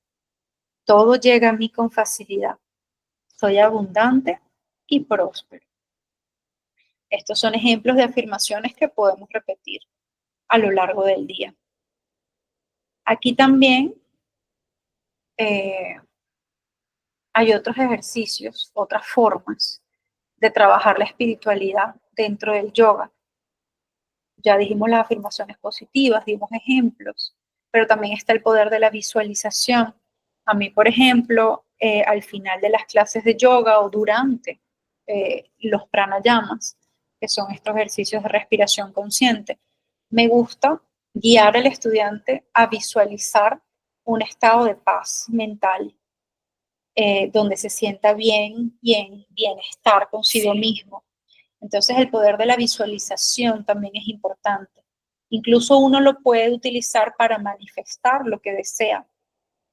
Todo llega a mí con facilidad. Soy abundante y próspero. Estos son ejemplos de afirmaciones que podemos repetir a lo largo del día. Aquí también hay otros ejercicios, otras formas de trabajar la espiritualidad dentro del yoga. Ya dijimos las afirmaciones positivas, dimos ejemplos, pero también está el poder de la visualización. A mí, por ejemplo, al final de las clases de yoga o durante los pranayamas, que son estos ejercicios de respiración consciente, me gusta guiar al estudiante a visualizar un estado de paz mental, donde se sienta bien y en bienestar consigo mismo. Entonces el poder de la visualización también es importante. Incluso uno lo puede utilizar para manifestar lo que desea.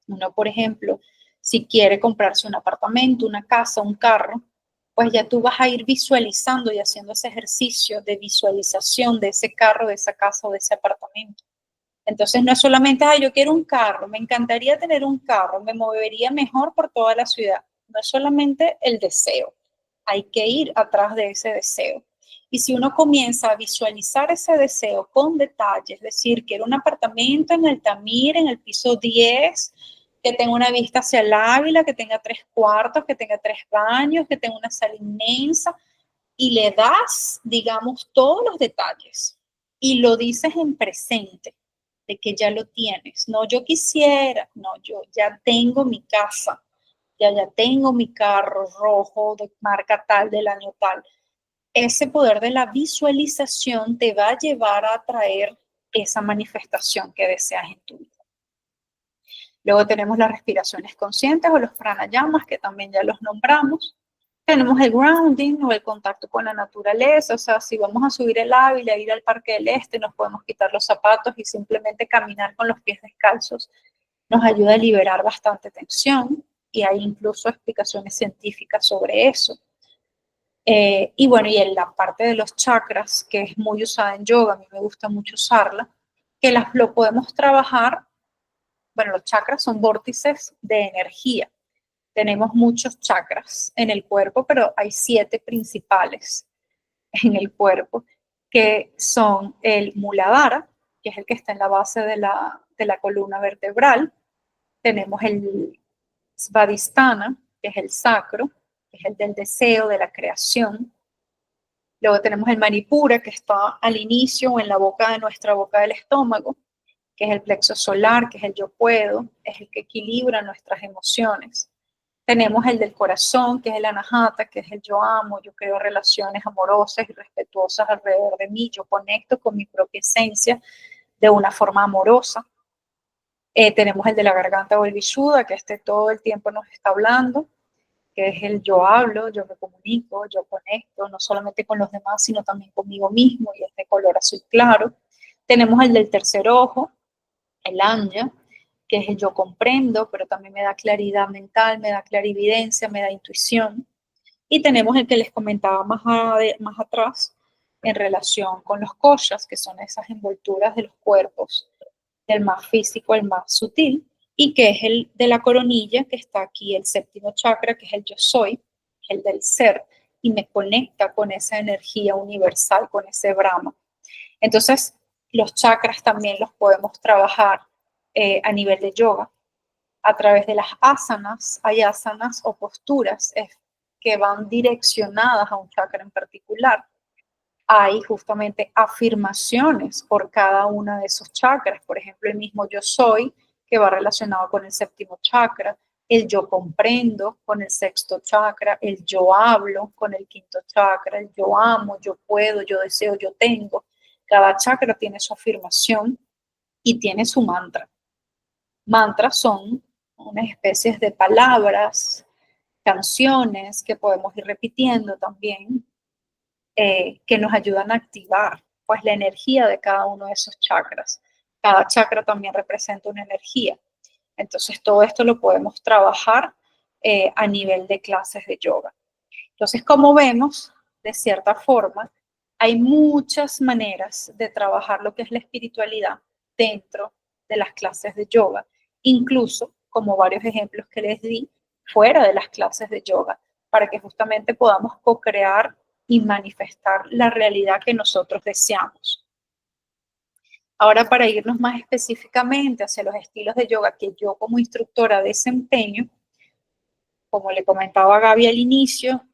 Uno, por ejemplo, si quiere comprarse un apartamento, una casa, un carro, pues ya tú vas a ir visualizando y haciendo ese ejercicio de visualización de ese carro, de esa casa o de ese apartamento. Entonces no es solamente, yo quiero un carro, me encantaría tener un carro, me movería mejor por toda la ciudad. No es solamente el deseo, hay que ir atrás de ese deseo. Y si uno comienza a visualizar ese deseo con detalle, es decir, quiero un apartamento en Altamira, en el piso 10, que tenga una vista hacia el Ávila, que tenga 3 cuartos, que tenga 3 baños, que tenga una sala inmensa, y le das, digamos, todos los detalles y lo dices en presente, de que ya lo tienes. No, yo quisiera, no, yo ya tengo mi casa, ya tengo mi carro rojo de marca tal, del año tal. Ese poder de la visualización te va a llevar a atraer esa manifestación que deseas en tu vida. Luego tenemos las respiraciones conscientes o los pranayamas, que también ya los nombramos. Tenemos el grounding o el contacto con la naturaleza, o sea, si vamos a subir el Ávila, ir al Parque del Este, nos podemos quitar los zapatos y simplemente caminar con los pies descalzos. Nos ayuda a liberar bastante tensión y hay incluso explicaciones científicas sobre eso. Y bueno, y en la parte de los chakras, que es muy usada en yoga, a mí me gusta mucho usarla, que lo podemos trabajar. Bueno, los chakras son vórtices de energía. Tenemos muchos chakras en el cuerpo, pero hay 7 principales en el cuerpo, que son el Muladhara, que es el que está en la base de la columna vertebral. Tenemos el Svadhisthana, que es el sacro, que es el del deseo, de la creación. Luego tenemos el Manipura, que está al inicio o en la boca de nuestra boca del estómago, que es el plexo solar, que es el yo puedo, es el que equilibra nuestras emociones. Tenemos el del corazón, que es el anahata, que es el yo amo, yo creo relaciones amorosas y respetuosas alrededor de mí, yo conecto con mi propia esencia de una forma amorosa. Tenemos el de la garganta o el vishuddha, que todo el tiempo nos está hablando, que es el yo hablo, yo me comunico, yo conecto, no solamente con los demás, sino también conmigo mismo, y es de color azul claro. Tenemos el del tercer ojo, el Anya, que es el yo comprendo, pero también me da claridad mental, me da clarividencia, me da intuición. Y tenemos el que les comentaba más atrás en relación con los koshas, que son esas envolturas de los cuerpos, del más físico al más sutil, y que es el de la coronilla, que está aquí, el séptimo chakra, que es el yo soy, el del ser, y me conecta con esa energía universal, con ese Brahma. Entonces, los chakras también los podemos trabajar a nivel de yoga, a través de las asanas. Hay asanas o posturas que van direccionadas a un chakra en particular. Hay justamente afirmaciones por cada uno de esos chakras. Por ejemplo, el mismo yo soy, que va relacionado con el séptimo chakra, el yo comprendo con el sexto chakra, el yo hablo con el quinto chakra, el yo amo, yo puedo, yo deseo, yo tengo. Cada chakra tiene su afirmación y tiene su mantra. Mantras son unas especies de palabras, canciones que podemos ir repitiendo también, que nos ayudan a activar pues la energía de cada uno de esos chakras. Cada chakra también representa una energía. Entonces todo esto lo podemos trabajar a nivel de clases de yoga. Entonces, como vemos, de cierta forma, hay muchas maneras de trabajar lo que es la espiritualidad dentro de las clases de yoga, incluso como varios ejemplos que les di fuera de las clases de yoga, para que justamente podamos co-crear y manifestar la realidad que nosotros deseamos. Ahora, para irnos más específicamente hacia los estilos de yoga que yo como instructora desempeño, como le comentaba a Gaby al inicio,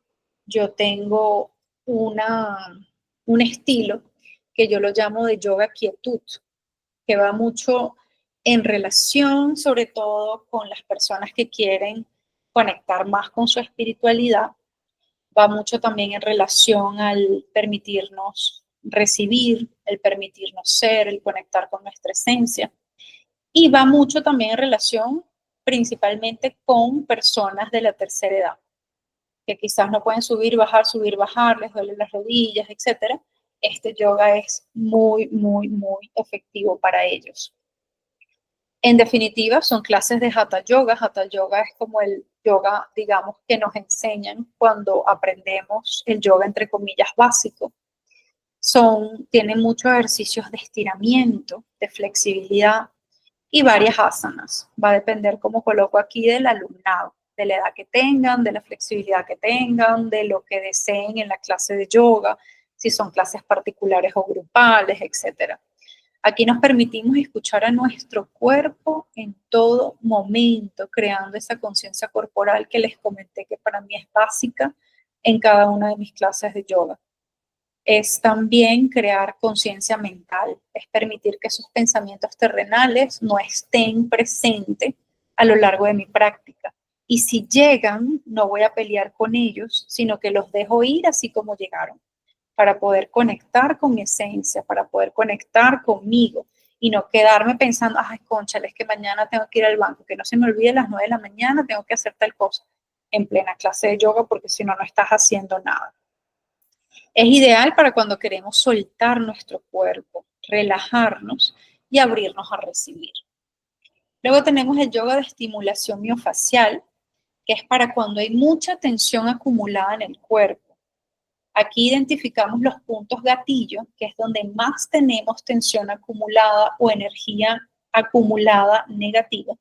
yo tengo un estilo que yo lo llamo de yoga quietud, que va mucho en relación sobre todo con las personas que quieren conectar más con su espiritualidad, va mucho también en relación al permitirnos recibir, el permitirnos ser, el conectar con nuestra esencia. Y va mucho también en relación principalmente con personas de la tercera edad, que quizás no pueden subir, bajar, les duelen las rodillas, etcétera. Este yoga es muy, muy, muy efectivo para ellos. En definitiva, son clases de Hatha Yoga. Hatha Yoga es como el yoga, digamos, que nos enseñan cuando aprendemos el yoga, entre comillas, básico. Tienen muchos ejercicios de estiramiento, de flexibilidad y varias asanas. Va a depender, como coloco aquí, del alumnado, de la edad que tengan, de la flexibilidad que tengan, de lo que deseen en la clase de yoga, si son clases particulares o grupales, etcétera. Aquí nos permitimos escuchar a nuestro cuerpo en todo momento, creando esa conciencia corporal que les comenté que para mí es básica en cada una de mis clases de yoga. Es también crear conciencia mental, es permitir que esos pensamientos terrenales no estén presentes a lo largo de mi práctica. Y si llegan, no voy a pelear con ellos, sino que los dejo ir así como llegaron, para poder conectar con mi esencia, para poder conectar conmigo y no quedarme pensando, ay, cónchale, es que mañana tengo que ir al banco, que no se me olvide a las 9 de la mañana, tengo que hacer tal cosa en plena clase de yoga, porque si no, no estás haciendo nada. Es ideal para cuando queremos soltar nuestro cuerpo, relajarnos y abrirnos a recibir. Luego tenemos el yoga de estimulación miofacial, que es para cuando hay mucha tensión acumulada en el cuerpo. Aquí identificamos los puntos gatillo, que es donde más tenemos tensión acumulada o energía acumulada negativa.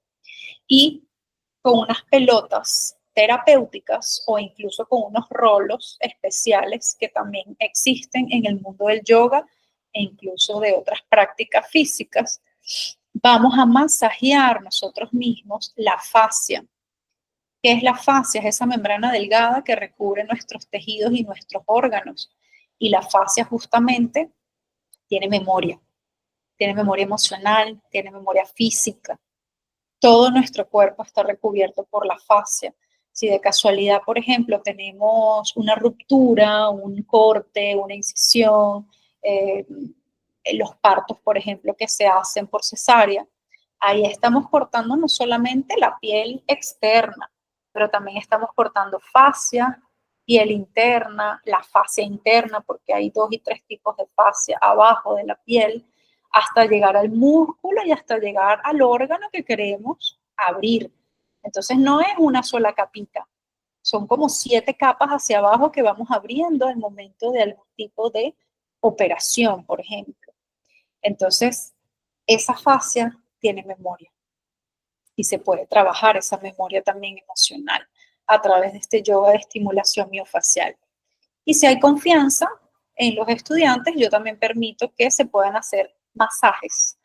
Y con unas pelotas terapéuticas o incluso con unos rolos especiales que también existen en el mundo del yoga e incluso de otras prácticas físicas, vamos a masajear nosotros mismos la fascia. ¿Qué es la fascia? Es esa membrana delgada que recubre nuestros tejidos y nuestros órganos. Y la fascia justamente tiene memoria emocional, tiene memoria física. Todo nuestro cuerpo está recubierto por la fascia. Si de casualidad, por ejemplo, tenemos una ruptura, un corte, una incisión, los partos, por ejemplo, que se hacen por cesárea, ahí estamos cortando no solamente la piel externa, pero también estamos cortando fascia, piel interna, la fascia interna, porque hay 2 y 3 tipos de fascia abajo de la piel. hasta llegar al músculo y hasta llegar al órgano que queremos abrir. Entonces no es una sola capita, son como 7 capas hacia abajo que vamos abriendo al momento de algún tipo de operación, por ejemplo. Entonces, esa fascia tiene memoria y se puede trabajar esa memoria también emocional a través de este yoga de estimulación miofacial. Y si hay confianza en los estudiantes, yo también permito que se puedan hacer masajes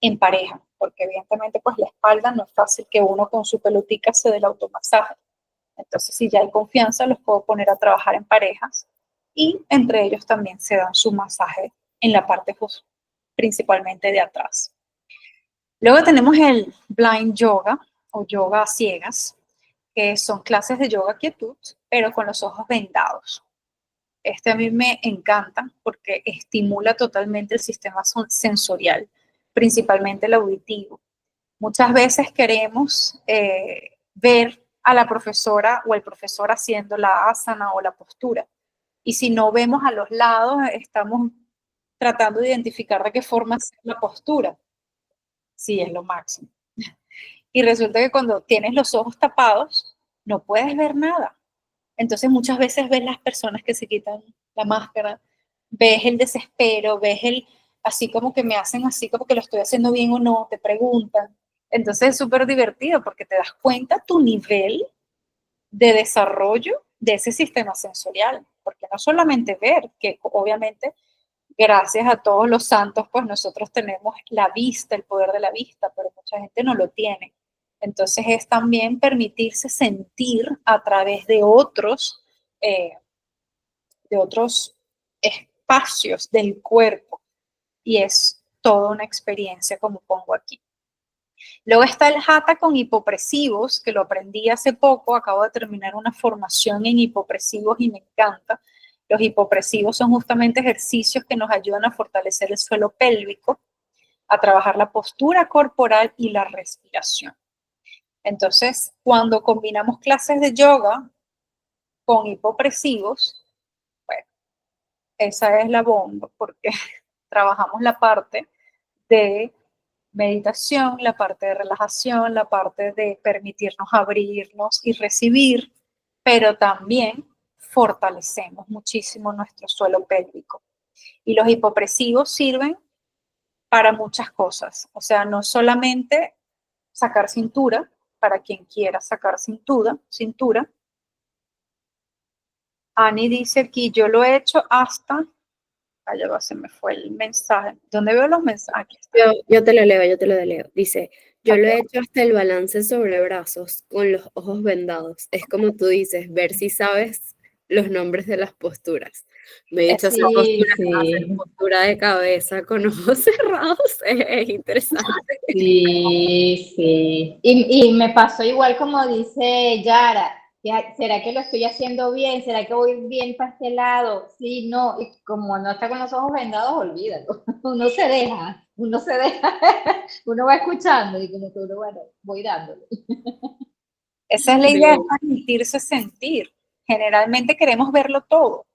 en pareja, porque evidentemente pues la espalda no es fácil que uno con su pelotica se dé el automasaje. Entonces, si ya hay confianza, los puedo poner a trabajar en parejas y entre ellos también se dan su masaje en la parte principalmente de atrás. Luego tenemos el blind yoga o yoga a ciegas, que son clases de yoga quietud, pero con los ojos vendados. Este a mí me encanta porque estimula totalmente el sistema sensorial, principalmente el auditivo. Muchas veces queremos ver a la profesora o el profesor haciendo la asana o la postura. Y si no vemos a los lados, estamos tratando de identificar de qué forma es la postura. Sí, es lo máximo. Y resulta que cuando tienes los ojos tapados, no puedes ver nada. Entonces muchas veces ves las personas que se quitan la máscara, ves el desespero, ves el, así como que me hacen así, como que lo estoy haciendo bien o no, te preguntan. Entonces es súper divertido porque te das cuenta tu nivel de desarrollo de ese sistema sensorial, porque no solamente ver, que obviamente gracias a todos los santos, pues nosotros tenemos la vista, el poder de la vista, pero mucha gente no lo tiene. Entonces es también permitirse sentir a través eh, de otros espacios del cuerpo y es toda una experiencia como pongo aquí. Luego está el Hatha con hipopresivos, que lo aprendí hace poco, acabo de terminar una formación en hipopresivos y me encanta. Los hipopresivos son justamente ejercicios que nos ayudan a fortalecer el suelo pélvico, a trabajar la postura corporal y la respiración. Entonces, cuando combinamos clases de yoga con hipopresivos, bueno, esa es la bomba, porque trabajamos la parte de meditación, la parte de relajación, la parte de permitirnos abrirnos y recibir, pero también fortalecemos muchísimo nuestro suelo pélvico. Y los hipopresivos sirven para muchas cosas, o sea, no solamente sacar cintura, para quien quiera sacar cintura. Ani dice aquí, yo lo he hecho hasta, allá va, se me fue el mensaje. ¿Dónde veo los mensajes? Aquí está. Yo te lo leo. Dice, yo lo he hecho hasta el balance sobre brazos, con los ojos vendados. Es como tú dices, ver si sabes los nombres de las posturas. Me he dicho hacer postura de cabeza con ojos cerrados, es interesante. Sí, sí. Y me pasó igual como dice Yara. ¿Será que lo estoy haciendo bien? ¿Será que voy bien para este lado? Sí, no. Y como no está con los ojos vendados, olvídalo. Uno se deja, uno va escuchando y como que uno, bueno, voy dándole. Esa es la idea, es permitirse sentir. Generalmente queremos verlo todo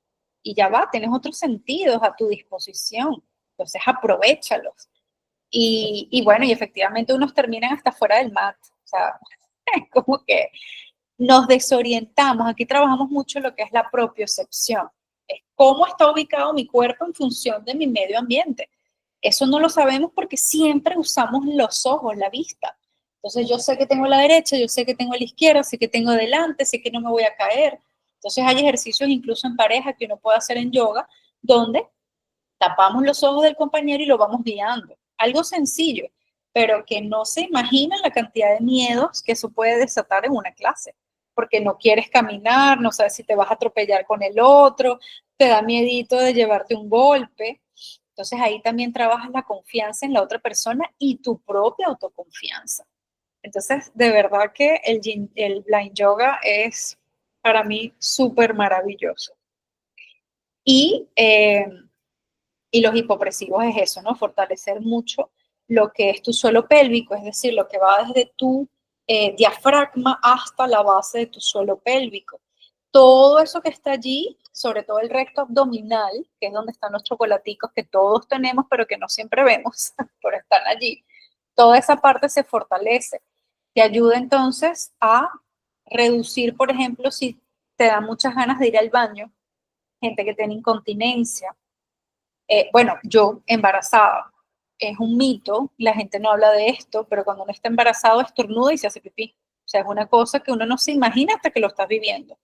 y ya va, tienes otros sentidos a tu disposición, entonces aprovéchalos. Y bueno, y efectivamente unos terminan hasta fuera del mat, o sea, es como que nos desorientamos. Aquí trabajamos mucho lo que es la propiocepción, es cómo está ubicado mi cuerpo en función de mi medio ambiente. Eso no lo sabemos porque siempre usamos los ojos, la vista. Entonces yo sé que tengo la derecha, yo sé que tengo la izquierda, sé que tengo adelante, sé que no me voy a caer. Entonces hay ejercicios incluso en pareja que uno puede hacer en yoga donde tapamos los ojos del compañero y lo vamos guiando. Algo sencillo, pero que no se imaginan la cantidad de miedos que eso puede desatar en una clase, porque no quieres caminar, no sabes si te vas a atropellar con el otro, te da miedito de llevarte un golpe. Entonces ahí también trabajas la confianza en la otra persona y tu propia autoconfianza. Entonces, de verdad que el blind yoga es para mí súper maravilloso. Y y los hipopresivos es eso, ¿no? Fortalecer mucho lo que es tu suelo pélvico, es decir, lo que va desde tu diafragma hasta la base de tu suelo pélvico. Todo eso que está allí sobre todo el recto abdominal, que es donde están los chocolaticos que todos tenemos, pero que no siempre vemos, pero están allí. Toda esa parte se fortalece. Te ayuda entonces a reducir, por ejemplo, si te da muchas ganas de ir al baño, gente que tiene incontinencia. Bueno, yo embarazada, es un mito, la gente no habla de esto, pero cuando uno está embarazado estornuda y se hace pipí. O sea, es una cosa que uno no se imagina hasta que lo estás viviendo.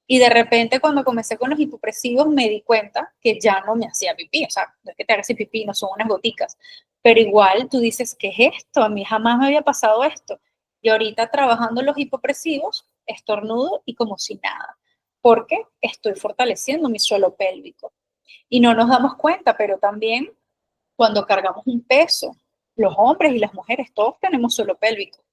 Y de repente cuando comencé con los hipopresivos me di cuenta que ya no me hacía pipí. O sea, no es que te hagas pipí, no son unas goticas. Pero igual tú dices, ¿qué es esto? A mí jamás me había pasado esto. Y ahorita trabajando los hipopresivos, estornudo y como si nada. Porque estoy fortaleciendo mi suelo pélvico. Y no nos damos cuenta, pero también cuando cargamos un peso, los hombres y las mujeres, todos tenemos suelo pélvico.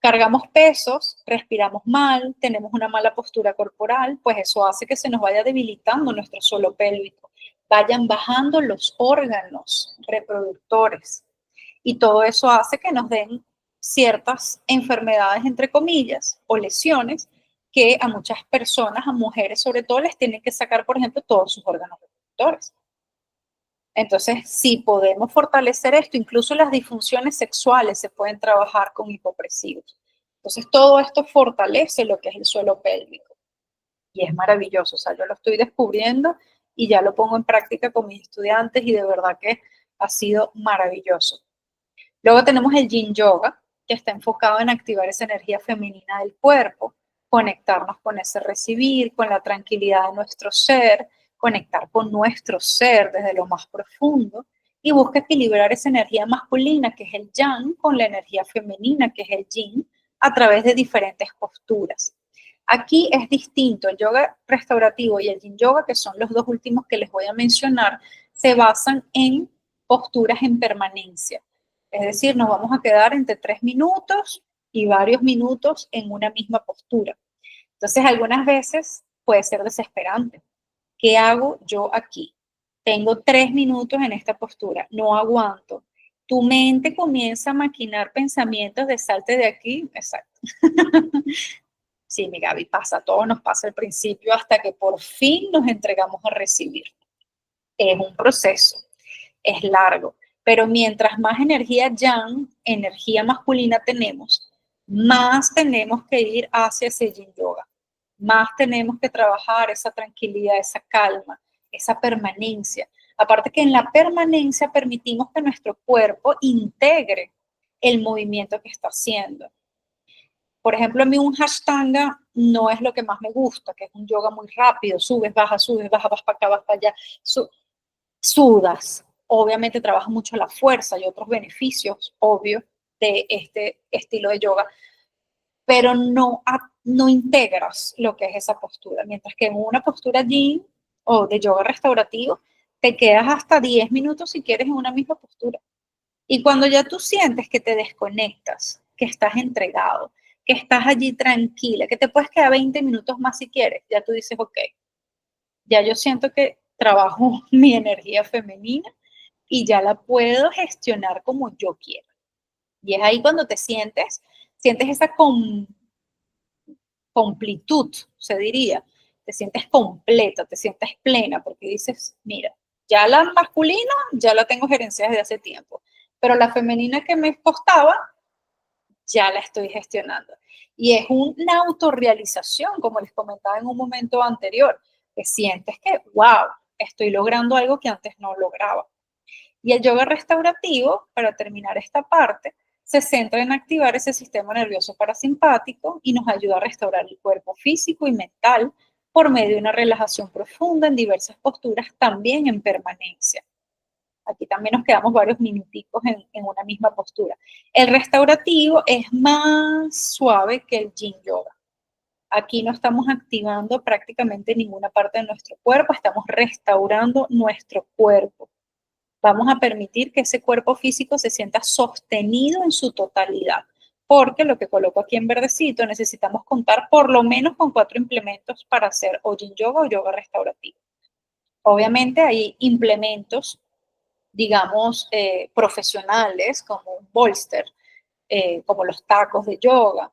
Cargamos pesos, respiramos mal, tenemos una mala postura corporal, pues eso hace que se nos vaya debilitando nuestro suelo pélvico, vayan bajando los órganos reproductores y todo eso hace que nos den ciertas enfermedades, entre comillas, o lesiones que a muchas personas, a mujeres sobre todo, les tienen que sacar, por ejemplo, todos sus órganos reproductores. Entonces, si podemos fortalecer esto, incluso las disfunciones sexuales se pueden trabajar con hipopresivos. Entonces, todo esto fortalece lo que es el suelo pélvico. Y es maravilloso. O sea, yo lo estoy descubriendo y ya lo pongo en práctica con mis estudiantes y de verdad que ha sido maravilloso. Luego tenemos el Yin Yoga, que está enfocado en activar esa energía femenina del cuerpo, conectarnos con ese recibir, con la tranquilidad de nuestro ser, conectar con nuestro ser desde lo más profundo y busca equilibrar esa energía masculina, que es el yang, con la energía femenina, que es el yin, a través de diferentes posturas. Aquí es distinto, el yoga restaurativo y el yin yoga, que son los dos últimos que les voy a mencionar, se basan en posturas en permanencia. Es decir, nos vamos a quedar entre 3 minutos y varios minutos en una misma postura. Entonces, algunas veces puede ser desesperante. ¿Qué hago yo aquí? Tengo 3 minutos en esta postura, no aguanto. Tu mente comienza a maquinar pensamientos de salte de aquí. Exacto. Sí, mi Gaby, pasa, todo nos pasa al principio hasta que por fin nos entregamos a recibir. Es un proceso, es largo, pero mientras más energía yang, energía masculina tenemos, más tenemos que ir hacia ese yin yoga, más tenemos que trabajar esa tranquilidad, esa calma, esa permanencia. Aparte que en la permanencia permitimos que nuestro cuerpo integre el movimiento que está haciendo. Por ejemplo, a mí un Ashtanga no es lo que más me gusta, que es un yoga muy rápido, subes, bajas, vas para acá, vas para allá, sudas. Obviamente trabaja mucho la fuerza y otros beneficios, obvio, de este estilo de yoga, pero no integras lo que es esa postura, mientras que en una postura yin o de yoga restaurativo, te quedas hasta 10 minutos si quieres en una misma postura. Y cuando ya tú sientes que te desconectas, que estás entregado, que estás allí tranquila, que te puedes quedar 20 minutos más si quieres, ya tú dices, ok, ya yo siento que trabajo mi energía femenina y ya la puedo gestionar como yo quiero. Y es ahí cuando te sientes esa completud, se diría, te sientes completa, te sientes plena, porque dices, mira, ya la masculina ya la tengo gerenciada desde hace tiempo, pero la femenina que me costaba, ya la estoy gestionando. Y es una autorrealización, como les comentaba en un momento anterior, que sientes que, wow, estoy logrando algo que antes no lograba. Y el yoga restaurativo, para terminar esta parte, se centra en activar ese sistema nervioso parasimpático y nos ayuda a restaurar el cuerpo físico y mental por medio de una relajación profunda en diversas posturas, también en permanencia. Aquí también nos quedamos varios minuticos en una misma postura. El restaurativo es más suave que el yin yoga. Aquí no estamos activando prácticamente ninguna parte de nuestro cuerpo, estamos restaurando nuestro cuerpo. Vamos a permitir que ese cuerpo físico se sienta sostenido en su totalidad, porque lo que coloco aquí en verdecito, necesitamos contar por lo menos con 4 implementos para hacer o yin yoga o yoga restaurativo. Obviamente hay implementos, digamos, profesionales, como un bolster, como los tacos de yoga,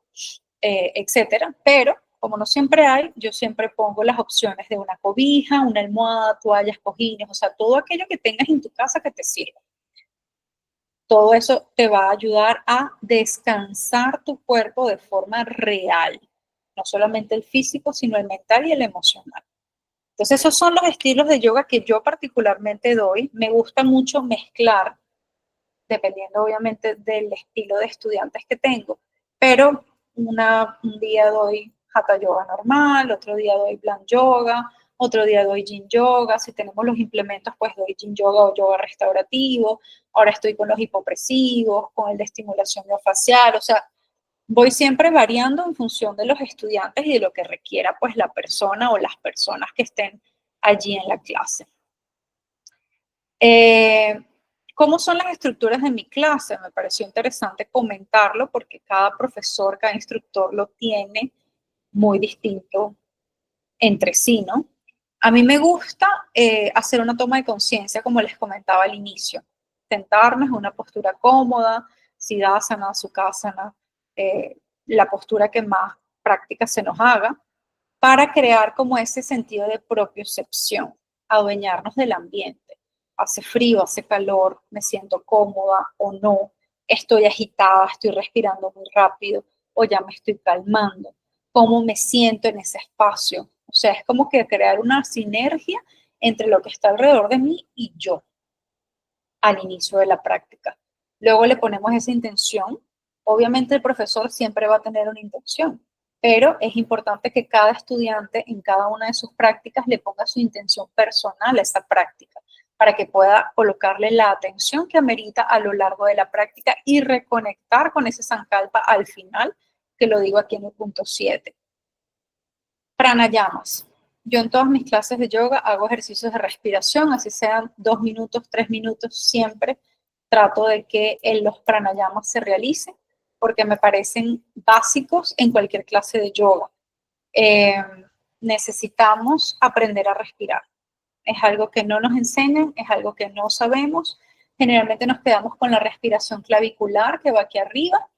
etcétera, pero Como no siempre hay, yo siempre pongo las opciones de una cobija, una almohada, toallas, cojines, o sea, todo aquello que tengas en tu casa que te sirva. Todo eso te va a ayudar a descansar tu cuerpo de forma real, no solamente el físico, sino el mental y el emocional. Entonces, esos son los estilos de yoga que yo particularmente doy. Me gusta mucho mezclar, dependiendo obviamente del estilo de estudiantes que tengo, pero un día doy Hatha Yoga normal, otro día doy Bland Yoga, otro día doy Yin Yoga, si tenemos los implementos pues doy Yin Yoga o Yoga restaurativo, ahora estoy con los hipopresivos, con el de estimulación miofascial, o sea, voy siempre variando en función de los estudiantes y de lo que requiera pues la persona o las personas que estén allí en la clase. ¿Cómo son las estructuras de mi clase? Me pareció interesante comentarlo porque cada profesor, cada instructor lo tiene muy distinto entre sí, ¿no? A mí me gusta hacer una toma de conciencia, como les comentaba al inicio. Sentarnos en una postura cómoda, Siddhasana, Sukhasana, la postura que más práctica se nos haga, para crear como ese sentido de propiocepción, adueñarnos del ambiente. Hace frío, hace calor, me siento cómoda o no, estoy agitada, estoy respirando muy rápido o ya me estoy calmando. ¿Cómo me siento en ese espacio? O sea, es como que crear una sinergia entre lo que está alrededor de mí y yo al inicio de la práctica. Luego le ponemos esa intención. Obviamente el profesor siempre va a tener una intención, pero es importante que cada estudiante en cada una de sus prácticas le ponga su intención personal a esa práctica para que pueda colocarle la atención que amerita a lo largo de la práctica y reconectar con ese sankalpa al final, que lo digo aquí en el punto 7. Pranayamas. Yo en todas mis clases de yoga hago ejercicios de respiración, así sean 2 minutos, 3 minutos, siempre trato de que los pranayamas se realicen porque me parecen básicos en cualquier clase de yoga. Necesitamos aprender a respirar. Es algo que no nos enseñan, es algo que no sabemos. Generalmente nos quedamos con la respiración clavicular que va aquí arriba,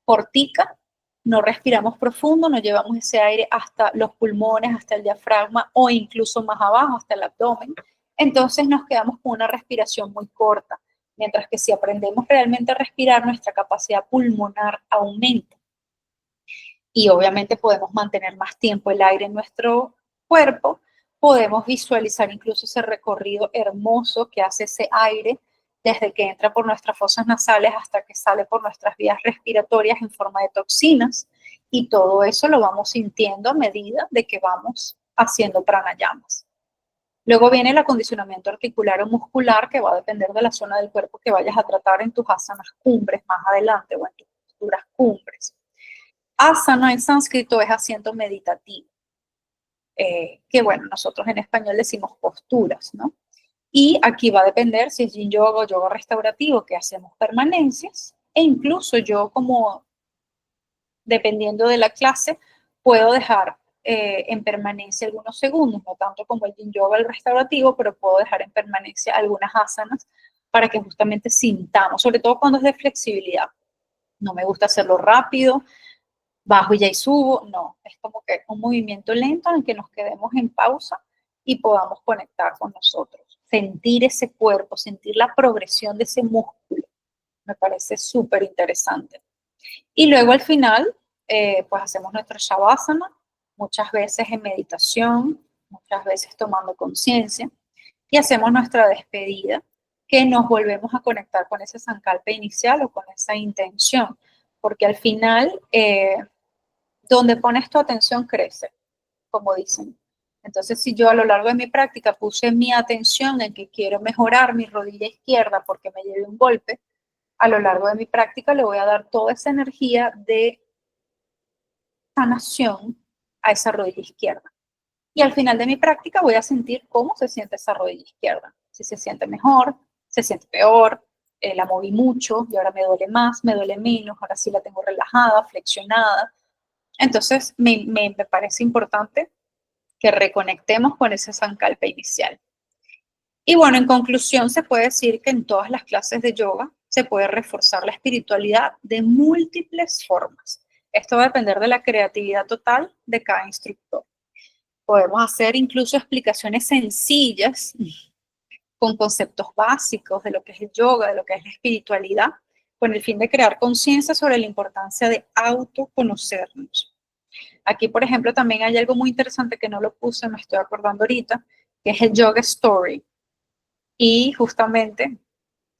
portica, no respiramos profundo, no llevamos ese aire hasta los pulmones, hasta el diafragma o incluso más abajo, hasta el abdomen. Entonces nos quedamos con una respiración muy corta, mientras que si aprendemos realmente a respirar, nuestra capacidad pulmonar aumenta. Y obviamente podemos mantener más tiempo el aire en nuestro cuerpo, podemos visualizar incluso ese recorrido hermoso que hace ese aire desde que entra por nuestras fosas nasales hasta que sale por nuestras vías respiratorias en forma de toxinas, y todo eso lo vamos sintiendo a medida de que vamos haciendo pranayamas. Luego viene el acondicionamiento articular o muscular, que va a depender de la zona del cuerpo que vayas a tratar en tus asanas cumbres más adelante o en tus posturas cumbres. Asana en sánscrito es asiento meditativo, que bueno, nosotros en español decimos posturas, ¿no? Y aquí va a depender si es Yin Yoga o Yoga restaurativo, que hacemos permanencias, e incluso yo como, dependiendo de la clase, puedo dejar en permanencia algunos segundos, no tanto como el Yin Yoga, el restaurativo, pero puedo dejar en permanencia algunas asanas para que justamente sintamos, sobre todo cuando es de flexibilidad. No me gusta hacerlo rápido, bajo y ya y subo, no, es como que un movimiento lento en el que nos quedemos en pausa y podamos conectar con nosotros, sentir ese cuerpo, sentir la progresión de ese músculo, me parece súper interesante. Y luego al final, pues hacemos nuestro Shavasana, muchas veces en meditación, muchas veces tomando conciencia, y hacemos nuestra despedida, que nos volvemos a conectar con ese sankalpa inicial o con esa intención, porque al final, donde pones tu atención crece, como dicen. Entonces, si yo a lo largo de mi práctica puse mi atención en que quiero mejorar mi rodilla izquierda porque me llevé un golpe, a lo largo de mi práctica le voy a dar toda esa energía de sanación a esa rodilla izquierda. Y al final de mi práctica voy a sentir cómo se siente esa rodilla izquierda. Si se siente mejor, se siente peor, la moví mucho y ahora me duele más, me duele menos, ahora sí la tengo relajada, flexionada. Entonces, me parece importante que reconectemos con ese sankalpa inicial. Y bueno, en conclusión, se puede decir que en todas las clases de yoga se puede reforzar la espiritualidad de múltiples formas. Esto va a depender de la creatividad total de cada instructor. Podemos hacer incluso explicaciones sencillas con conceptos básicos de lo que es el yoga, de lo que es la espiritualidad, con el fin de crear conciencia sobre la importancia de autoconocernos. Aquí, por ejemplo, también hay algo muy interesante que no lo puse, me estoy acordando ahorita, que es el Yoga Story. Y justamente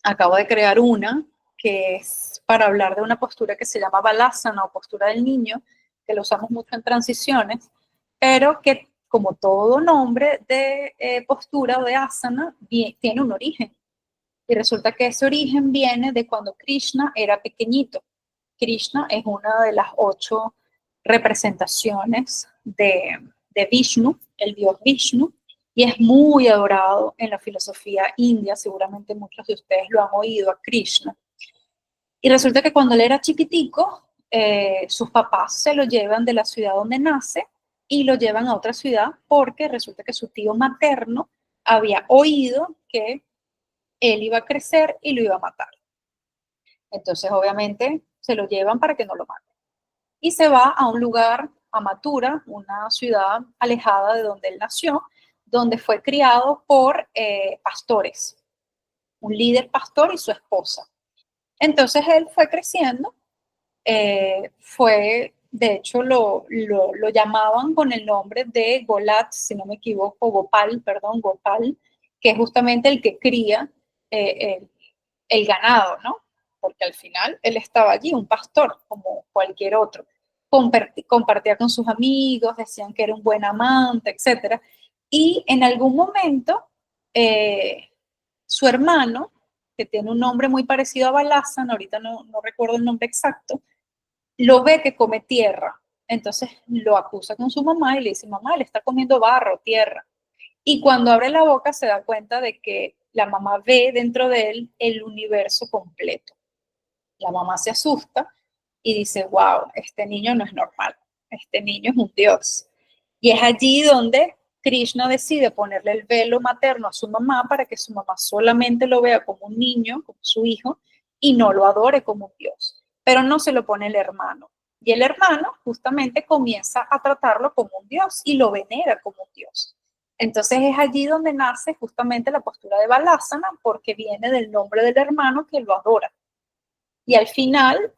acabo de crear una que es para hablar de una postura que se llama Balasana o postura del niño, que lo usamos mucho en transiciones, pero que como todo nombre de postura o de asana, tiene un origen. Y resulta que ese origen viene de cuando Krishna era pequeñito. Krishna es una de las 8 representaciones de Vishnu, el dios Vishnu, y es muy adorado en la filosofía india. Seguramente muchos de ustedes lo han oído a Krishna. Y resulta que cuando él era chiquitico, sus papás se lo llevan de la ciudad donde nace y lo llevan a otra ciudad porque resulta que su tío materno había oído que él iba a crecer y lo iba a matar. Entonces, obviamente, se lo llevan para que no lo maten. Y se va a un lugar, a Mathura, una ciudad alejada de donde él nació, donde fue criado por pastores, un líder pastor y su esposa. Entonces, él fue creciendo, de hecho, lo llamaban con el nombre de Golat, si no me equivoco, Gopal, que es justamente el que cría el ganado, ¿no? Porque al final él estaba allí, un pastor, como cualquier otro. Compartía con sus amigos, decían que era un buen amante, etc. Y en algún momento, su hermano, que tiene un nombre muy parecido a Balasana, ahorita no recuerdo el nombre exacto, lo ve que come tierra. Entonces lo acusa con su mamá y le dice, mamá, le está comiendo barro, tierra. Y cuando abre la boca se da cuenta de que la mamá ve dentro de él el universo completo. La mamá se asusta y dice, wow, este niño no es normal, este niño es un dios. Y es allí donde Krishna decide ponerle el velo materno a su mamá para que su mamá solamente lo vea como un niño, como su hijo, y no lo adore como un dios. Pero no se lo pone el hermano. Y el hermano justamente comienza a tratarlo como un dios y lo venera como un dios. Entonces es allí donde nace justamente la postura de Balasana, porque viene del nombre del hermano que lo adora. Y al final,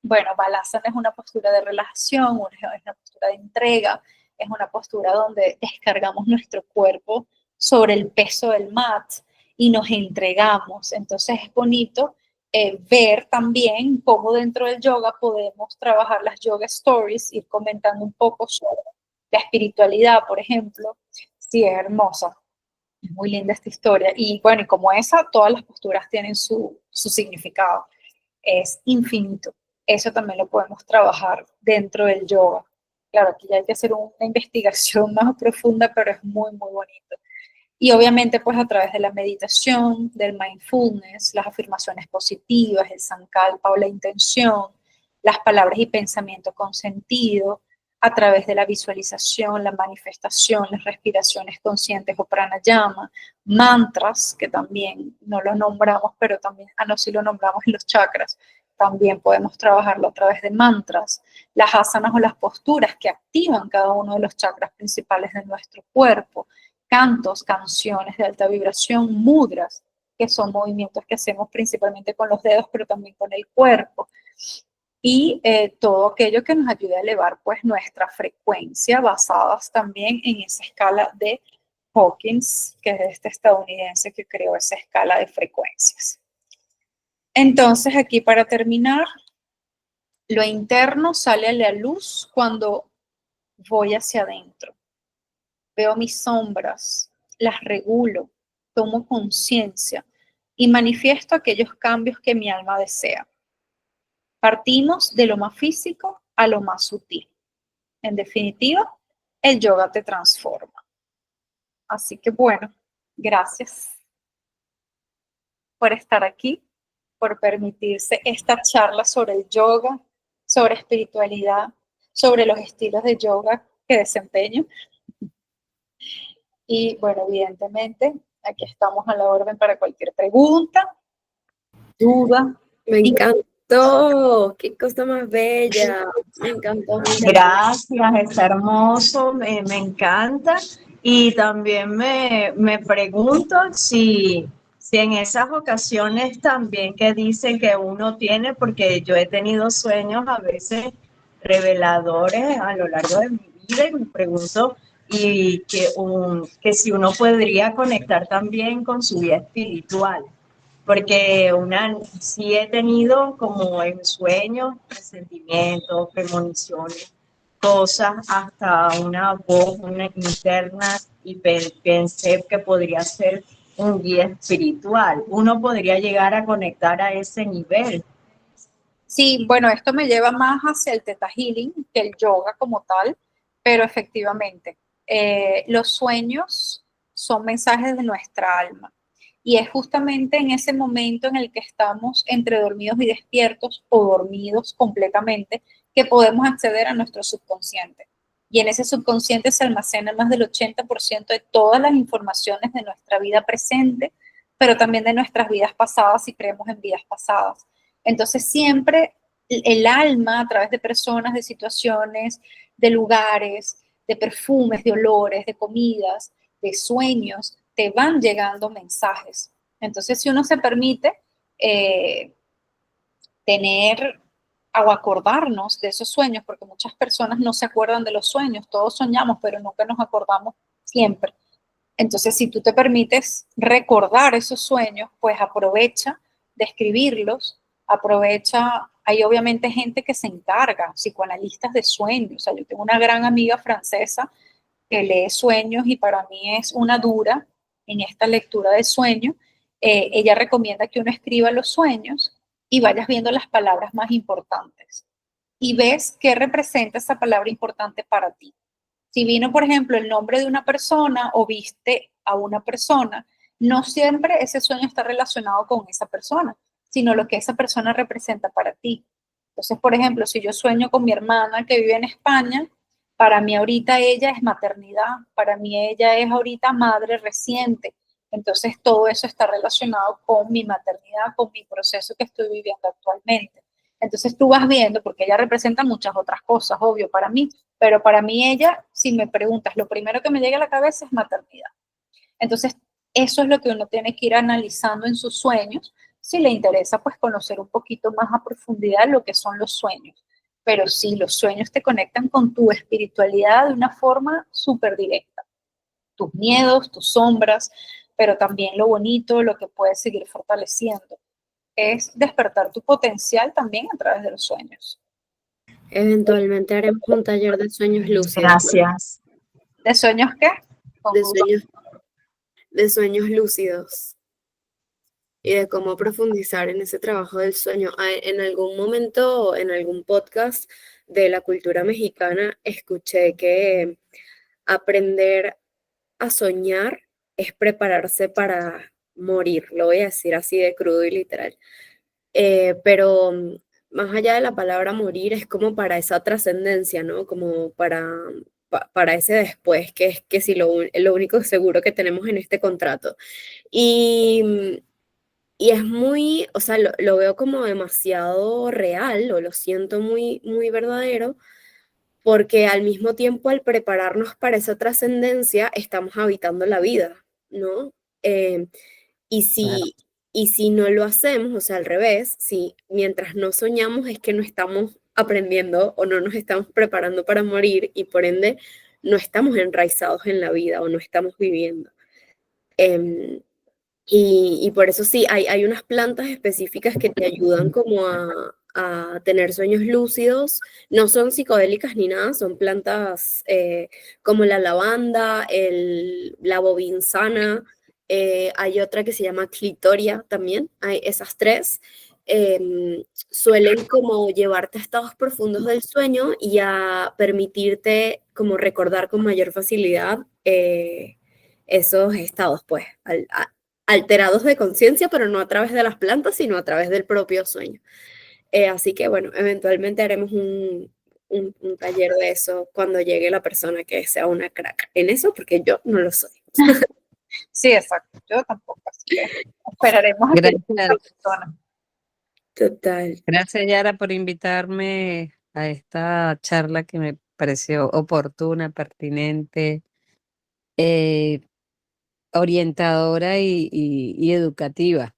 bueno, Balasana es una postura de relajación, es una postura de entrega, es una postura donde descargamos nuestro cuerpo sobre el peso del mat y nos entregamos. Entonces es bonito ver también cómo dentro del yoga podemos trabajar las yoga stories, ir comentando un poco sobre la espiritualidad, por ejemplo. Sí, es hermosa. Es muy linda esta historia. Y bueno, y como esa, todas las posturas tienen su significado. Es infinito. Eso también lo podemos trabajar dentro del yoga. Claro, aquí ya hay que hacer una investigación más profunda, pero es muy, muy bonito. Y obviamente, pues a través de la meditación, del mindfulness, las afirmaciones positivas, el sankalpa o la intención, las palabras y pensamientos con sentido, a través de la visualización, la manifestación, las respiraciones conscientes o pranayama, mantras, que también no lo nombramos, pero también, no, sí lo nombramos en los chakras, también podemos trabajarlo a través de mantras, las asanas o las posturas que activan cada uno de los chakras principales de nuestro cuerpo, cantos, canciones de alta vibración, mudras, que son movimientos que hacemos principalmente con los dedos, pero también con el cuerpo. Y todo aquello que nos ayude a elevar pues nuestra frecuencia, basadas también en esa escala de Hawkins, que es este estadounidense que creó esa escala de frecuencias. Entonces, aquí para terminar, lo interno sale a la luz cuando voy hacia adentro. Veo mis sombras, las regulo, tomo conciencia y manifiesto aquellos cambios que mi alma desea. Partimos de lo más físico a lo más sutil. En definitiva, el yoga te transforma. Así que bueno, gracias por estar aquí, por permitirse esta charla sobre el yoga, sobre espiritualidad, sobre los estilos de yoga que desempeño. Y bueno, evidentemente, aquí estamos a la orden para cualquier pregunta, duda. Me encanta. encantó, qué cosa más bella, me encantó, me encantó. Gracias, está hermoso, me encanta. Y también me pregunto si en esas ocasiones también que dicen que uno tiene, porque yo he tenido sueños a veces reveladores a lo largo de mi vida y me pregunto que si uno podría conectar también con su vida espiritual. Porque sí he tenido como en sueños, presentimientos, premoniciones, cosas, hasta una voz, una interna, y pensé que podría ser un guía espiritual. Uno podría llegar a conectar a ese nivel. Sí, bueno, esto me lleva más hacia el Theta Healing que el yoga como tal, pero efectivamente, los sueños son mensajes de nuestra alma. Y es justamente en ese momento en el que estamos entre dormidos y despiertos o dormidos completamente que podemos acceder a nuestro subconsciente. Y en ese subconsciente se almacena más del 80% de todas las informaciones de nuestra vida presente, pero también de nuestras vidas pasadas si creemos en vidas pasadas. Entonces siempre el alma, a través de personas, de situaciones, de lugares, de perfumes, de olores, de comidas, de sueños, te van llegando mensajes. Entonces, si uno se permite tener o acordarnos de esos sueños, porque muchas personas no se acuerdan de los sueños, todos soñamos, pero nunca nos acordamos siempre. Entonces, si tú te permites recordar esos sueños, pues aprovecha de escribirlos, aprovecha, hay obviamente gente que se encarga, psicoanalistas de sueños, o sea, yo tengo una gran amiga francesa que lee sueños y para mí es una dura en esta lectura de sueños. Ella recomienda que uno escriba los sueños y vayas viendo las palabras más importantes y ves qué representa esa palabra importante para ti. Si vino, por ejemplo, el nombre de una persona o viste a una persona, no siempre ese sueño está relacionado con esa persona, sino lo que esa persona representa para ti. Entonces, por ejemplo, si yo sueño con mi hermana que vive en España, para mí ahorita ella es maternidad, para mí ella es ahorita madre reciente. Entonces, todo eso está relacionado con mi maternidad, con mi proceso que estoy viviendo actualmente. Entonces, tú vas viendo, porque ella representa muchas otras cosas, obvio, para mí, pero para mí ella, si me preguntas, lo primero que me llega a la cabeza es maternidad. Entonces, eso es lo que uno tiene que ir analizando en sus sueños, si le interesa pues conocer un poquito más a profundidad lo que son los sueños. Pero sí, los sueños te conectan con tu espiritualidad de una forma súper directa. Tus miedos, tus sombras, pero también lo bonito, lo que puedes seguir fortaleciendo. Es despertar tu potencial también a través de los sueños. Eventualmente haremos un taller de sueños lúcidos. Gracias. ¿De sueños qué? De sueños lúcidos y de cómo profundizar en ese trabajo del sueño. En algún momento, en algún podcast de la cultura mexicana, escuché que aprender a soñar es prepararse para morir. Lo voy a decir así de crudo y literal. Pero más allá de la palabra morir, es como para esa trascendencia, ¿no? Como para ese después, que es que si lo único seguro que tenemos en este contrato. Y es muy, o sea, lo veo como demasiado real, o lo siento muy, muy verdadero, porque al mismo tiempo, al prepararnos para esa trascendencia, estamos habitando la vida, ¿no? Eh, y si, y si no lo hacemos, o sea, al revés, si mientras no soñamos es que no estamos aprendiendo o no nos estamos preparando para morir y por ende no estamos enraizados en la vida o no estamos viviendo. Y por eso sí, hay unas plantas específicas que te ayudan como a tener sueños lúcidos. No son psicodélicas ni nada, son plantas como la lavanda, la bobinsana, hay otra que se llama clitoria también, hay esas tres. Suelen como llevarte a estados profundos del sueño y a permitirte como recordar con mayor facilidad esos estados, pues, alterados de conciencia, pero no a través de las plantas, sino a través del propio sueño. Así que bueno, eventualmente haremos un taller de eso cuando llegue la persona que sea una crack en eso, porque yo no lo soy. Sí, exacto. Yo tampoco. Así que esperaremos a que llegue la persona. Total. Gracias, Yara, por invitarme a esta charla que me pareció oportuna, pertinente, eh, orientadora y educativa,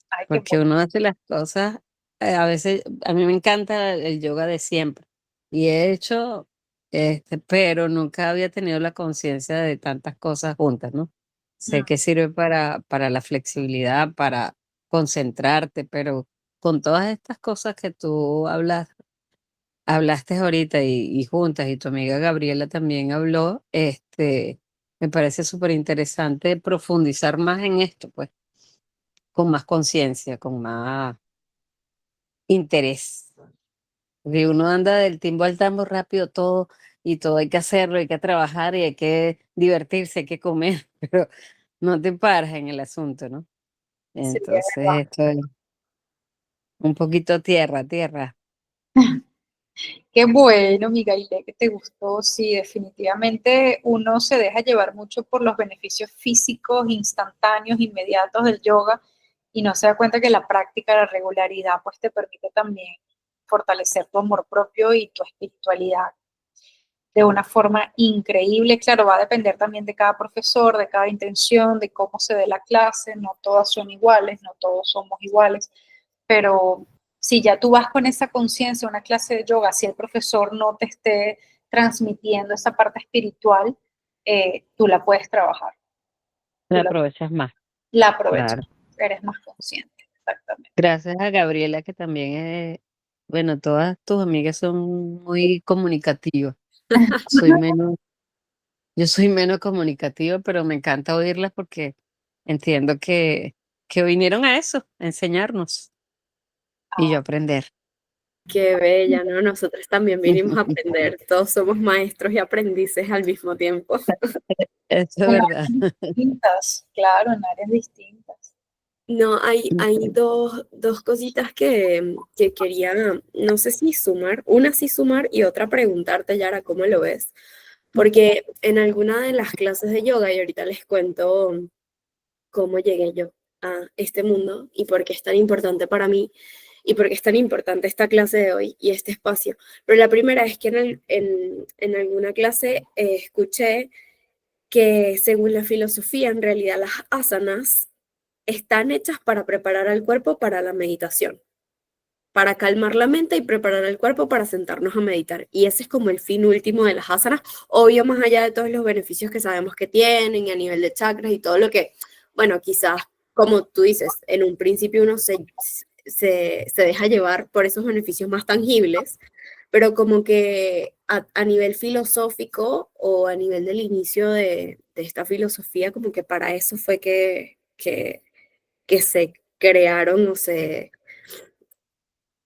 Ay, qué porque uno hace las cosas, a veces, a mí me encanta el yoga de siempre, y he hecho, pero nunca había tenido la conciencia de tantas cosas juntas, ¿no? Sé bueno. que sirve para la flexibilidad, para concentrarte, pero con todas estas cosas que tú hablaste ahorita y juntas, y tu amiga Gabriela también habló, me parece súper interesante profundizar más en esto, pues, con más conciencia, con más interés. Porque uno anda del timbo al tambo rápido todo, y todo hay que hacerlo, hay que trabajar y hay que divertirse, hay que comer, pero no te paras en el asunto, ¿no? Sí, Entonces, esto es un poquito tierra, tierra. qué bueno, Miguel, que te gustó. Sí, definitivamente uno se deja llevar mucho por los beneficios físicos, instantáneos, inmediatos del yoga y no se da cuenta que la práctica, la regularidad, pues te permite también fortalecer tu amor propio y tu espiritualidad de una forma increíble. Claro, va a depender también de cada profesor, de cada intención, de cómo se dé la clase. No todas son iguales, no todos somos iguales, pero si ya tú vas con esa conciencia a una clase de yoga, si el profesor no te esté transmitiendo esa parte espiritual, tú la puedes trabajar, tú La aprovechas más, la aprovechas, claro. eres más consciente, exactamente. Gracias a Gabriela, que también es, bueno, todas tus amigas son muy comunicativas. Soy menos, yo soy menos comunicativa, pero me encanta oírlas porque entiendo que vinieron a eso, a enseñarnos y yo Ah, aprender. Qué bella, ¿no? Nosotros también vinimos a aprender. Todos somos maestros y aprendices al mismo tiempo. Eso es en verdad. áreas distintas, claro, en áreas distintas. No, hay dos cositas que quería, no sé si sumar, una sí sumar y otra preguntarte, Yara, ¿cómo lo ves? Porque en alguna de las clases de yoga, y ahorita les cuento cómo llegué yo a este mundo y por qué es tan importante para mí y por qué es tan importante esta clase de hoy y este espacio. Pero la primera es que en alguna clase escuché que según la filosofía, en realidad las asanas están hechas para preparar al cuerpo para la meditación, para calmar la mente y preparar el cuerpo para sentarnos a meditar. Y ese es como el fin último de las asanas, obvio más allá de todos los beneficios que sabemos que tienen y a nivel de chakras y todo lo que, bueno, quizás, como tú dices, en un principio uno se deja llevar por esos beneficios más tangibles, pero como que a nivel filosófico o a nivel del inicio de esta filosofía, como que para eso fue que se crearon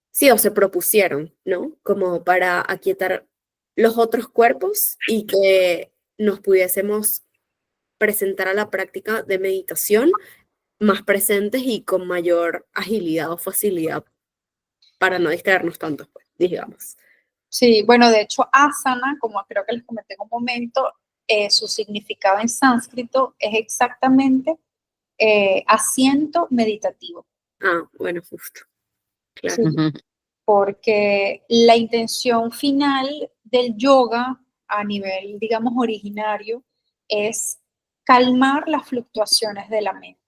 sí, o se propusieron, ¿no? Como para aquietar los otros cuerpos y que nos pudiésemos presentar a la práctica de meditación más presentes y con mayor agilidad o facilidad para no distraernos tanto, pues, digamos. Sí, bueno, de hecho, asana, como creo que les comenté en un momento, su significado en sánscrito es exactamente asiento meditativo. Ah, bueno, justo, claro. Sí, porque la intención final del yoga a nivel, digamos, originario es calmar las fluctuaciones de la mente.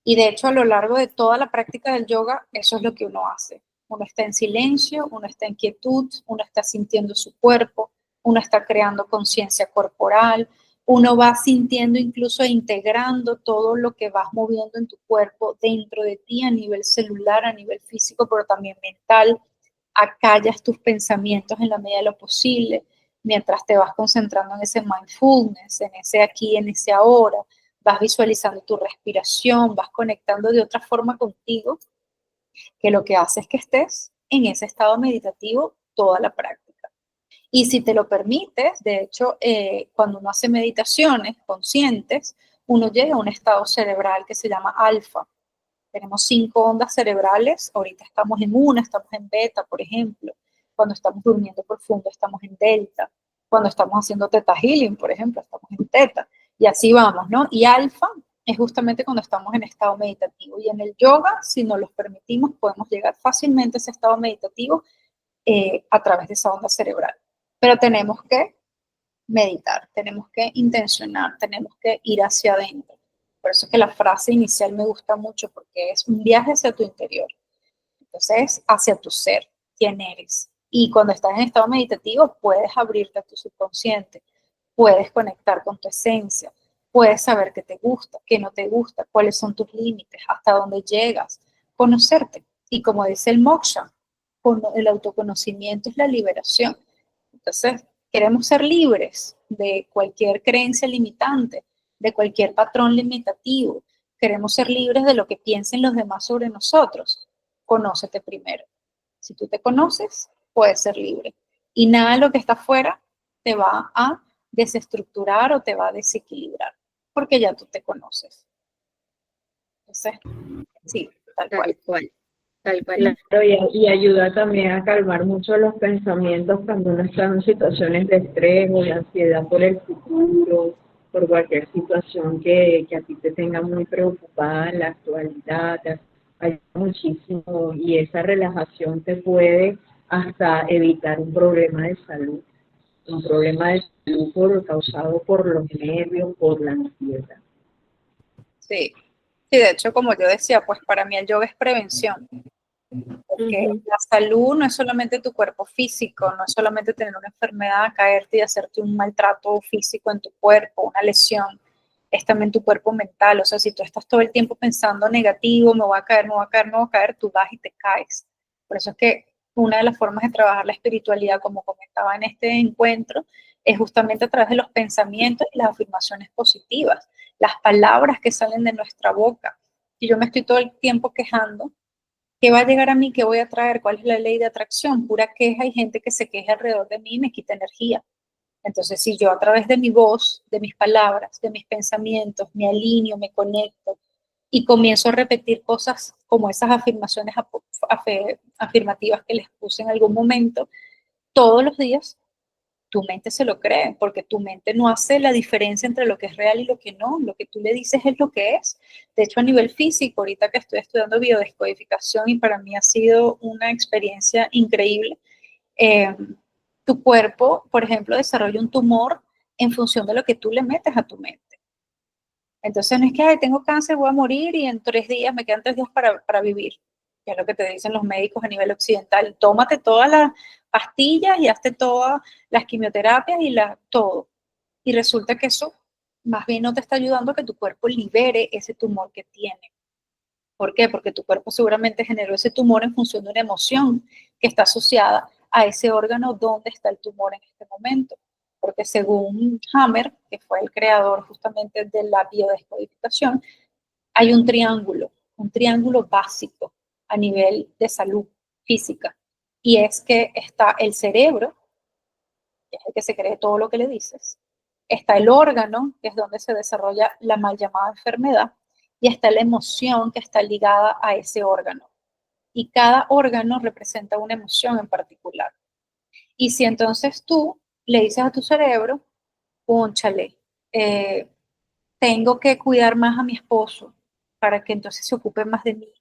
Y de hecho, a lo largo de toda la práctica del yoga, eso es lo que uno hace. Uno está en silencio, uno está en quietud, uno está sintiendo su cuerpo, uno está creando conciencia corporal, uno va sintiendo incluso e integrando todo lo que vas moviendo en tu cuerpo dentro de ti a nivel celular, a nivel físico, pero también mental. Acallas tus pensamientos en la medida de lo posible mientras te vas concentrando en ese mindfulness, en ese aquí, en ese ahora. Vas visualizando tu respiración, vas conectando de otra forma contigo, que lo que hace es que estés en ese estado meditativo toda la práctica. Y si te lo permites, de hecho, cuando uno hace meditaciones conscientes, uno llega a un estado cerebral que se llama alfa. Tenemos 5 ondas cerebrales, ahorita estamos en una, estamos en beta, por ejemplo. Cuando estamos durmiendo profundo, estamos en delta. Cuando estamos haciendo teta healing, por ejemplo, estamos en teta. Y así vamos, ¿no? Y alfa es justamente cuando estamos en estado meditativo. Y en el yoga, si nos los permitimos, podemos llegar fácilmente a ese estado meditativo a través de esa onda cerebral. Pero tenemos que meditar, tenemos que intencionar, tenemos que ir hacia adentro. Por eso es que la frase inicial me gusta mucho, porque es un viaje hacia tu interior. Entonces, hacia tu ser, quién eres. Y cuando estás en estado meditativo, puedes abrirte a tu subconsciente, puedes conectar con tu esencia, puedes saber qué te gusta, qué no te gusta, cuáles son tus límites, hasta dónde llegas, conocerte. Y como dice el moksha, el autoconocimiento es la liberación. Entonces, queremos ser libres de cualquier creencia limitante, de cualquier patrón limitativo. Queremos ser libres de lo que piensen los demás sobre nosotros. Conócete primero. Si tú te conoces, puedes ser libre. Y nada de lo que está afuera te va a desestructurar o te va a desequilibrar, porque ya tú te conoces. Entonces, sí, tal cual. Tal cual. Claro, y ayuda también a calmar mucho los pensamientos cuando uno está en situaciones de estrés o de ansiedad por el futuro, por cualquier situación que a ti te tenga muy preocupada en la actualidad. Te ayuda muchísimo y esa relajación te puede hasta evitar un problema de salud. Un problema de salud causado por los nervios, por la ansiedad. Sí. Sí, de hecho, como yo decía, pues para mí el yoga es prevención. Porque la salud no es solamente tu cuerpo físico, no es solamente tener una enfermedad, caerte y hacerte un maltrato físico en tu cuerpo, una lesión, es también tu cuerpo mental. O sea, si tú estás todo el tiempo pensando negativo, me voy a caer, me voy a caer, me voy a caer, tú vas y te caes. Por eso es que una de las formas de trabajar la espiritualidad, como comentaba en este encuentro, es justamente a través de los pensamientos y las afirmaciones positivas, las palabras que salen de nuestra boca. Si yo me estoy todo el tiempo quejando, ¿qué va a llegar a mí? ¿Qué voy a traer? ¿Cuál es la ley de atracción? Pura queja y gente que se queja alrededor de mí y me quita energía. Entonces, si yo a través de mi voz, de mis palabras, de mis pensamientos, me alineo, me conecto y comienzo a repetir cosas como esas afirmaciones afirmativas que les puse en algún momento, todos los días, tu mente se lo cree, porque tu mente no hace la diferencia entre lo que es real y lo que no. Lo que tú le dices es lo que es. De hecho, a nivel físico, ahorita que estoy estudiando biodescodificación y para mí ha sido una experiencia increíble, tu cuerpo, por ejemplo, desarrolla un tumor en función de lo que tú le metes a tu mente. Entonces, no es que ay, tengo cáncer, voy a morir y en 3 días, me quedan 3 días para vivir, que es lo que te dicen los médicos a nivel occidental. Tómate todas las pastillas y hazte todas las quimioterapias y todo. Y resulta que eso más bien no te está ayudando a que tu cuerpo libere ese tumor que tiene. ¿Por qué? Porque tu cuerpo seguramente generó ese tumor en función de una emoción que está asociada a ese órgano donde está el tumor en este momento. Porque según Hammer, que fue el creador justamente de la biodescodificación, hay un triángulo básico a nivel de salud física. Y es que está el cerebro, que es el que se cree todo lo que le dices, está el órgano, que es donde se desarrolla la mal llamada enfermedad, y está la emoción que está ligada a ese órgano. Y cada órgano representa una emoción en particular. Y si entonces tú le dices a tu cerebro, cónchale, tengo que cuidar más a mi esposo para que entonces se ocupe más de mí,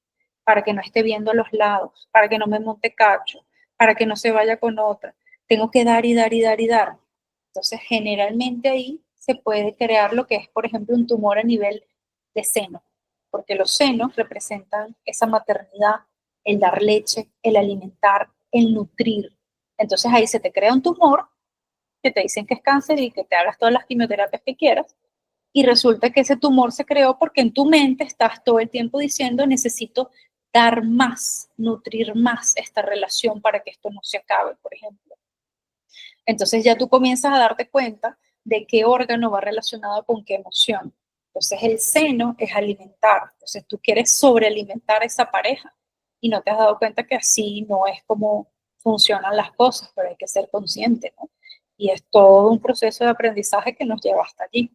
para que no esté viendo a los lados, para que no me monte cacho, para que no se vaya con otra. Tengo que dar y dar y dar y dar. Entonces, generalmente ahí se puede crear lo que es, por ejemplo, un tumor a nivel de seno, porque los senos representan esa maternidad, el dar leche, el alimentar, el nutrir. Entonces ahí se te crea un tumor que te dicen que es cáncer y que te hagas todas las quimioterapias que quieras, y resulta que ese tumor se creó porque en tu mente estás todo el tiempo diciendo necesito dar más, nutrir más esta relación para que esto no se acabe, por ejemplo. Entonces ya tú comienzas a darte cuenta de qué órgano va relacionado con qué emoción. Entonces el seno es alimentar. Entonces tú quieres sobrealimentar a esa pareja y no te has dado cuenta que así no es como funcionan las cosas, pero hay que ser consciente, ¿no? Y es todo un proceso de aprendizaje que nos lleva hasta allí.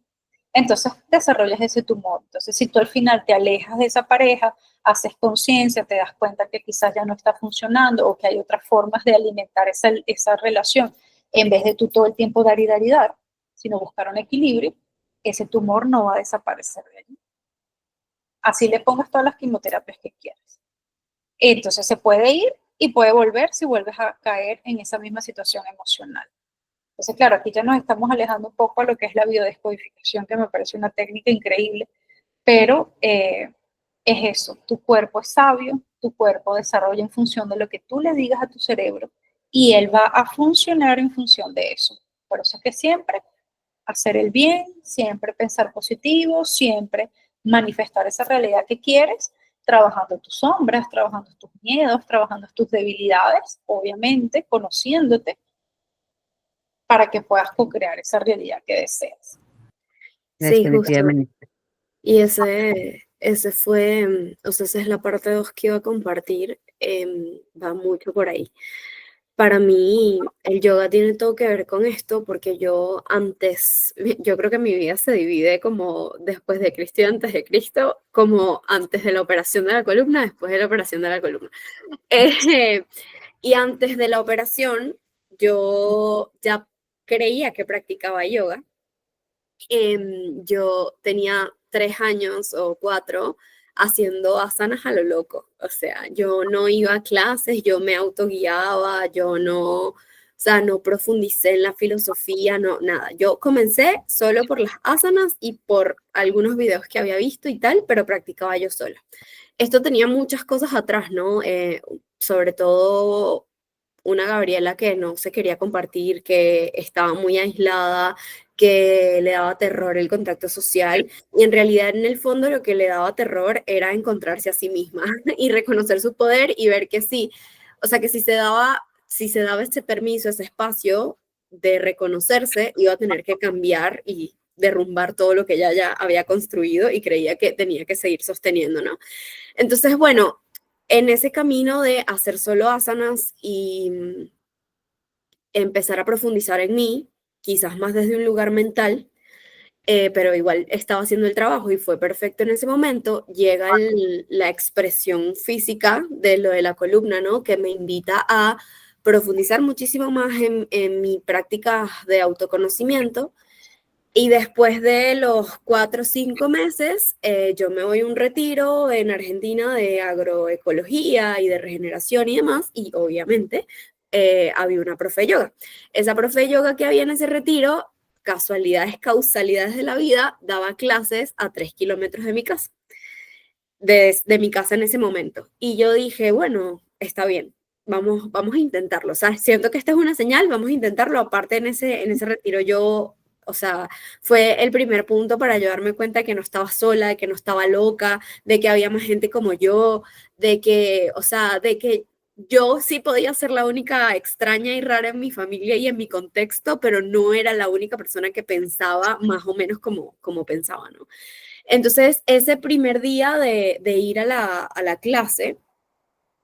Entonces desarrollas ese tumor. Entonces si tú al final te alejas de esa pareja, haces conciencia, te das cuenta que quizás ya no está funcionando o que hay otras formas de alimentar esa relación, en vez de tú todo el tiempo dar y dar y dar, sino buscar un equilibrio, ese tumor no va a desaparecer de allí. así le pongas todas las quimioterapias que quieras. Entonces se puede ir y puede volver si vuelves a caer en esa misma situación emocional. Entonces, claro, aquí ya nos estamos alejando un poco a lo que es la biodescodificación, que me parece una técnica increíble, pero es eso, tu cuerpo es sabio, tu cuerpo desarrolla en función de lo que tú le digas a tu cerebro y él va a funcionar en función de eso. Por eso es que siempre hacer el bien, siempre pensar positivo, siempre manifestar esa realidad que quieres, trabajando tus sombras, trabajando tus miedos, trabajando tus debilidades, obviamente, conociéndote, para que puedas co-crear esa realidad que deseas. Sí, justo. Definitivamente. Y ese fue, o sea, esa es la parte 2 que iba a compartir, va mucho por ahí. Para mí, el yoga tiene todo que ver con esto, porque yo antes, yo creo que mi vida se divide como después de Cristo y antes de Cristo, como antes de la operación de la columna, después de la operación de la columna. Y antes de la operación, yo ya creía que practicaba yoga. Yo tenía 3 años o 4 haciendo asanas a lo loco. O sea, yo no iba a clases, yo me autoguiaba, yo no, o sea, no profundicé en la filosofía, no, nada. Yo comencé solo por las asanas y por algunos videos que había visto y tal, pero practicaba yo sola. Esto tenía muchas cosas atrás, ¿no? Sobre todo una Gabriela que no se quería compartir, que estaba muy aislada, que le daba terror el contacto social, y en realidad en el fondo lo que le daba terror era encontrarse a sí misma y reconocer su poder y ver que sí, o sea, que si se daba ese permiso, ese espacio de reconocerse, iba a tener que cambiar y derrumbar todo lo que ella ya había construido y creía que tenía que seguir sosteniendo, ¿no? Entonces, bueno, en ese camino de hacer solo asanas y empezar a profundizar en mí, quizás más desde un lugar mental, pero igual estaba haciendo el trabajo y fue perfecto en ese momento, llega la expresión física de lo de la columna, ¿no? Que me invita a profundizar muchísimo más en mi práctica de autoconocimiento. Y después de los 4 o 5 meses, yo me voy a un retiro en Argentina de agroecología y de regeneración y demás, y obviamente había una profe yoga. Esa profe yoga que había en ese retiro, casualidades, causalidades de la vida, daba clases a 3 kilómetros de mi casa, de mi casa en ese momento. Y yo dije, bueno, está bien. Vamos a intentarlo. O sea, siento que esta es una señal, vamos a intentarlo. Aparte, en ese retiro yo, o sea, fue el primer punto para yo darme cuenta de que no estaba sola, de que no estaba loca, de que había más gente como yo, de que, o sea, de que yo sí podía ser la única extraña y rara en mi familia y en mi contexto, pero no era la única persona que pensaba más o menos como pensaba, ¿no? Entonces, ese primer día de ir a la clase,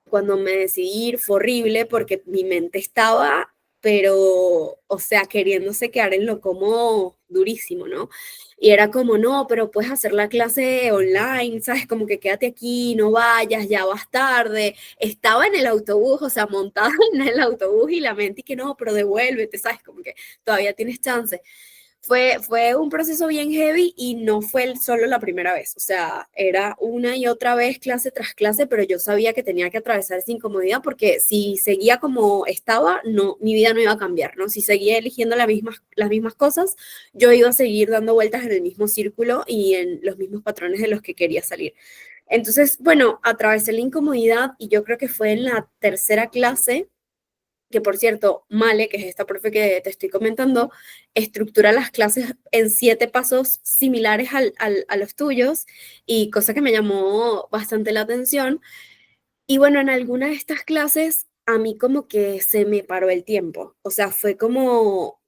cuando me decidí ir, fue horrible porque mi mente estaba, pero, o sea, queriéndose quedar en lo como durísimo, ¿no? Y era como, no, pero puedes hacer la clase online, ¿sabes? Como que quédate aquí, no vayas, ya vas tarde. Estaba en el autobús, o sea, montada en el autobús y la mente y que no, pero devuélvete, ¿sabes? Como que todavía tienes chance. Fue un proceso bien heavy y no fue solo la primera vez, o sea, era una y otra vez clase tras clase, pero yo sabía que tenía que atravesar esa incomodidad porque si seguía como estaba, no, mi vida no iba a cambiar, ¿no? Si seguía eligiendo las mismas cosas, yo iba a seguir dando vueltas en el mismo círculo y en los mismos patrones de los que quería salir. Entonces, bueno, atravesé la incomodidad y yo creo que fue en la tercera clase que por cierto, Male, que es esta profe que te estoy comentando, estructura las clases en 7 pasos similares a los tuyos y cosa que me llamó bastante la atención. Y bueno, en alguna de estas clases a mí como que se me paró el tiempo, o sea, fue como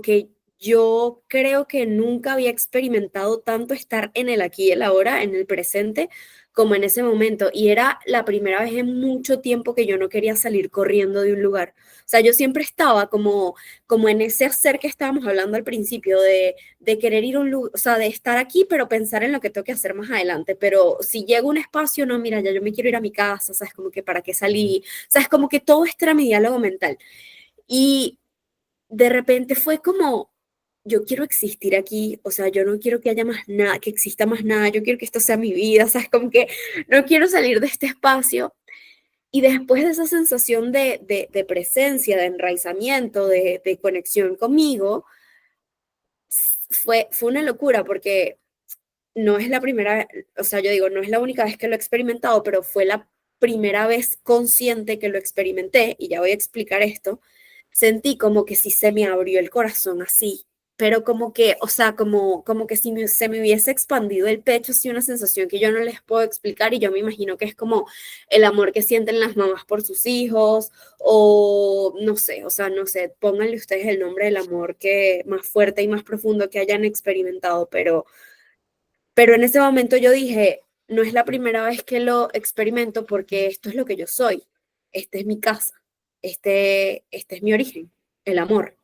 que yo creo que nunca había experimentado tanto estar en el aquí y el ahora, en el presente, como en ese momento. Y era la primera vez en mucho tiempo que yo no quería salir corriendo de un lugar. O sea, yo siempre estaba como en ese hacer que estábamos hablando al principio, de querer ir a un lugar, o sea, de estar aquí, pero pensar en lo que tengo que hacer más adelante. Pero si llego a un espacio, no, mira, ya yo me quiero ir a mi casa, ¿sabes? Como que para qué salí, ¿sabes? Como que todo esto era mi diálogo mental. Y de repente fue como yo quiero existir aquí, o sea, yo no quiero que haya más nada, que exista más nada, yo quiero que esto sea mi vida, o sea, es como que no quiero salir de este espacio. Y después de esa sensación de presencia, de enraizamiento, de conexión conmigo, fue una locura porque no es la primera, o sea, yo digo, no es la única vez que lo he experimentado, pero fue la primera vez consciente que lo experimenté, y ya voy a explicar esto. Sentí como que si se me abrió el corazón así, pero como que, o sea, como que si se me hubiese expandido el pecho, así una sensación que yo no les puedo explicar, y yo me imagino que es como el amor que sienten las mamás por sus hijos, o no sé, o sea, no sé, pónganle ustedes el nombre del amor que más fuerte y más profundo que hayan experimentado, pero en ese momento yo dije, no es la primera vez que lo experimento porque esto es lo que yo soy, esta es mi casa, este es mi origen, el amor.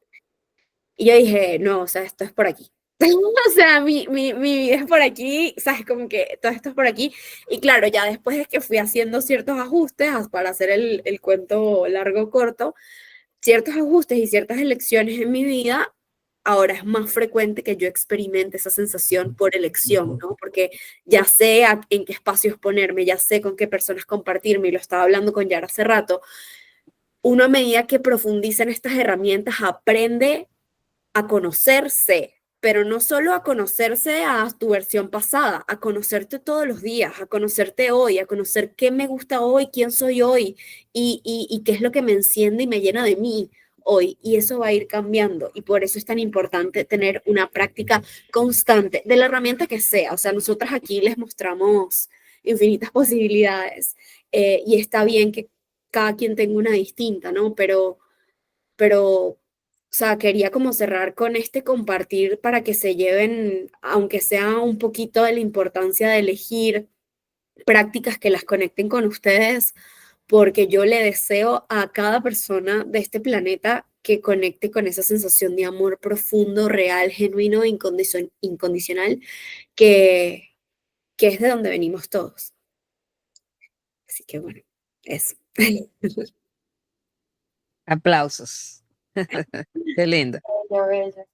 Y yo dije, no, o sea, esto es por aquí. O sea, mi vida es por aquí, ¿sabes? Como que todo esto es por aquí. Y claro, ya después es que fui haciendo ciertos ajustes para hacer el cuento largo corto, ciertos ajustes y ciertas elecciones en mi vida, ahora es más frecuente que yo experimente esa sensación por elección, ¿no? Porque ya sé en qué espacios ponerme, ya sé con qué personas compartirme, y lo estaba hablando con Yara hace rato. Uno, a medida que profundiza en estas herramientas, aprende a conocerse, pero no solo a conocerse a tu versión pasada, a conocerte todos los días, a conocerte hoy, a conocer qué me gusta hoy, quién soy hoy, y qué es lo que me enciende y me llena de mí hoy. Y eso va a ir cambiando, y por eso es tan importante tener una práctica constante de la herramienta que sea. O sea, nosotras aquí les mostramos infinitas posibilidades, y está bien que cada quien tenga una distinta, ¿no? Pero, o sea, quería como cerrar con este compartir para que se lleven, aunque sea un poquito, de la importancia de elegir prácticas que las conecten con ustedes, porque yo le deseo a cada persona de este planeta que conecte con esa sensación de amor profundo, real, genuino e incondicional, que, que es de donde venimos todos. Así que bueno, eso. Aplausos. Qué lindo. Bello, bello.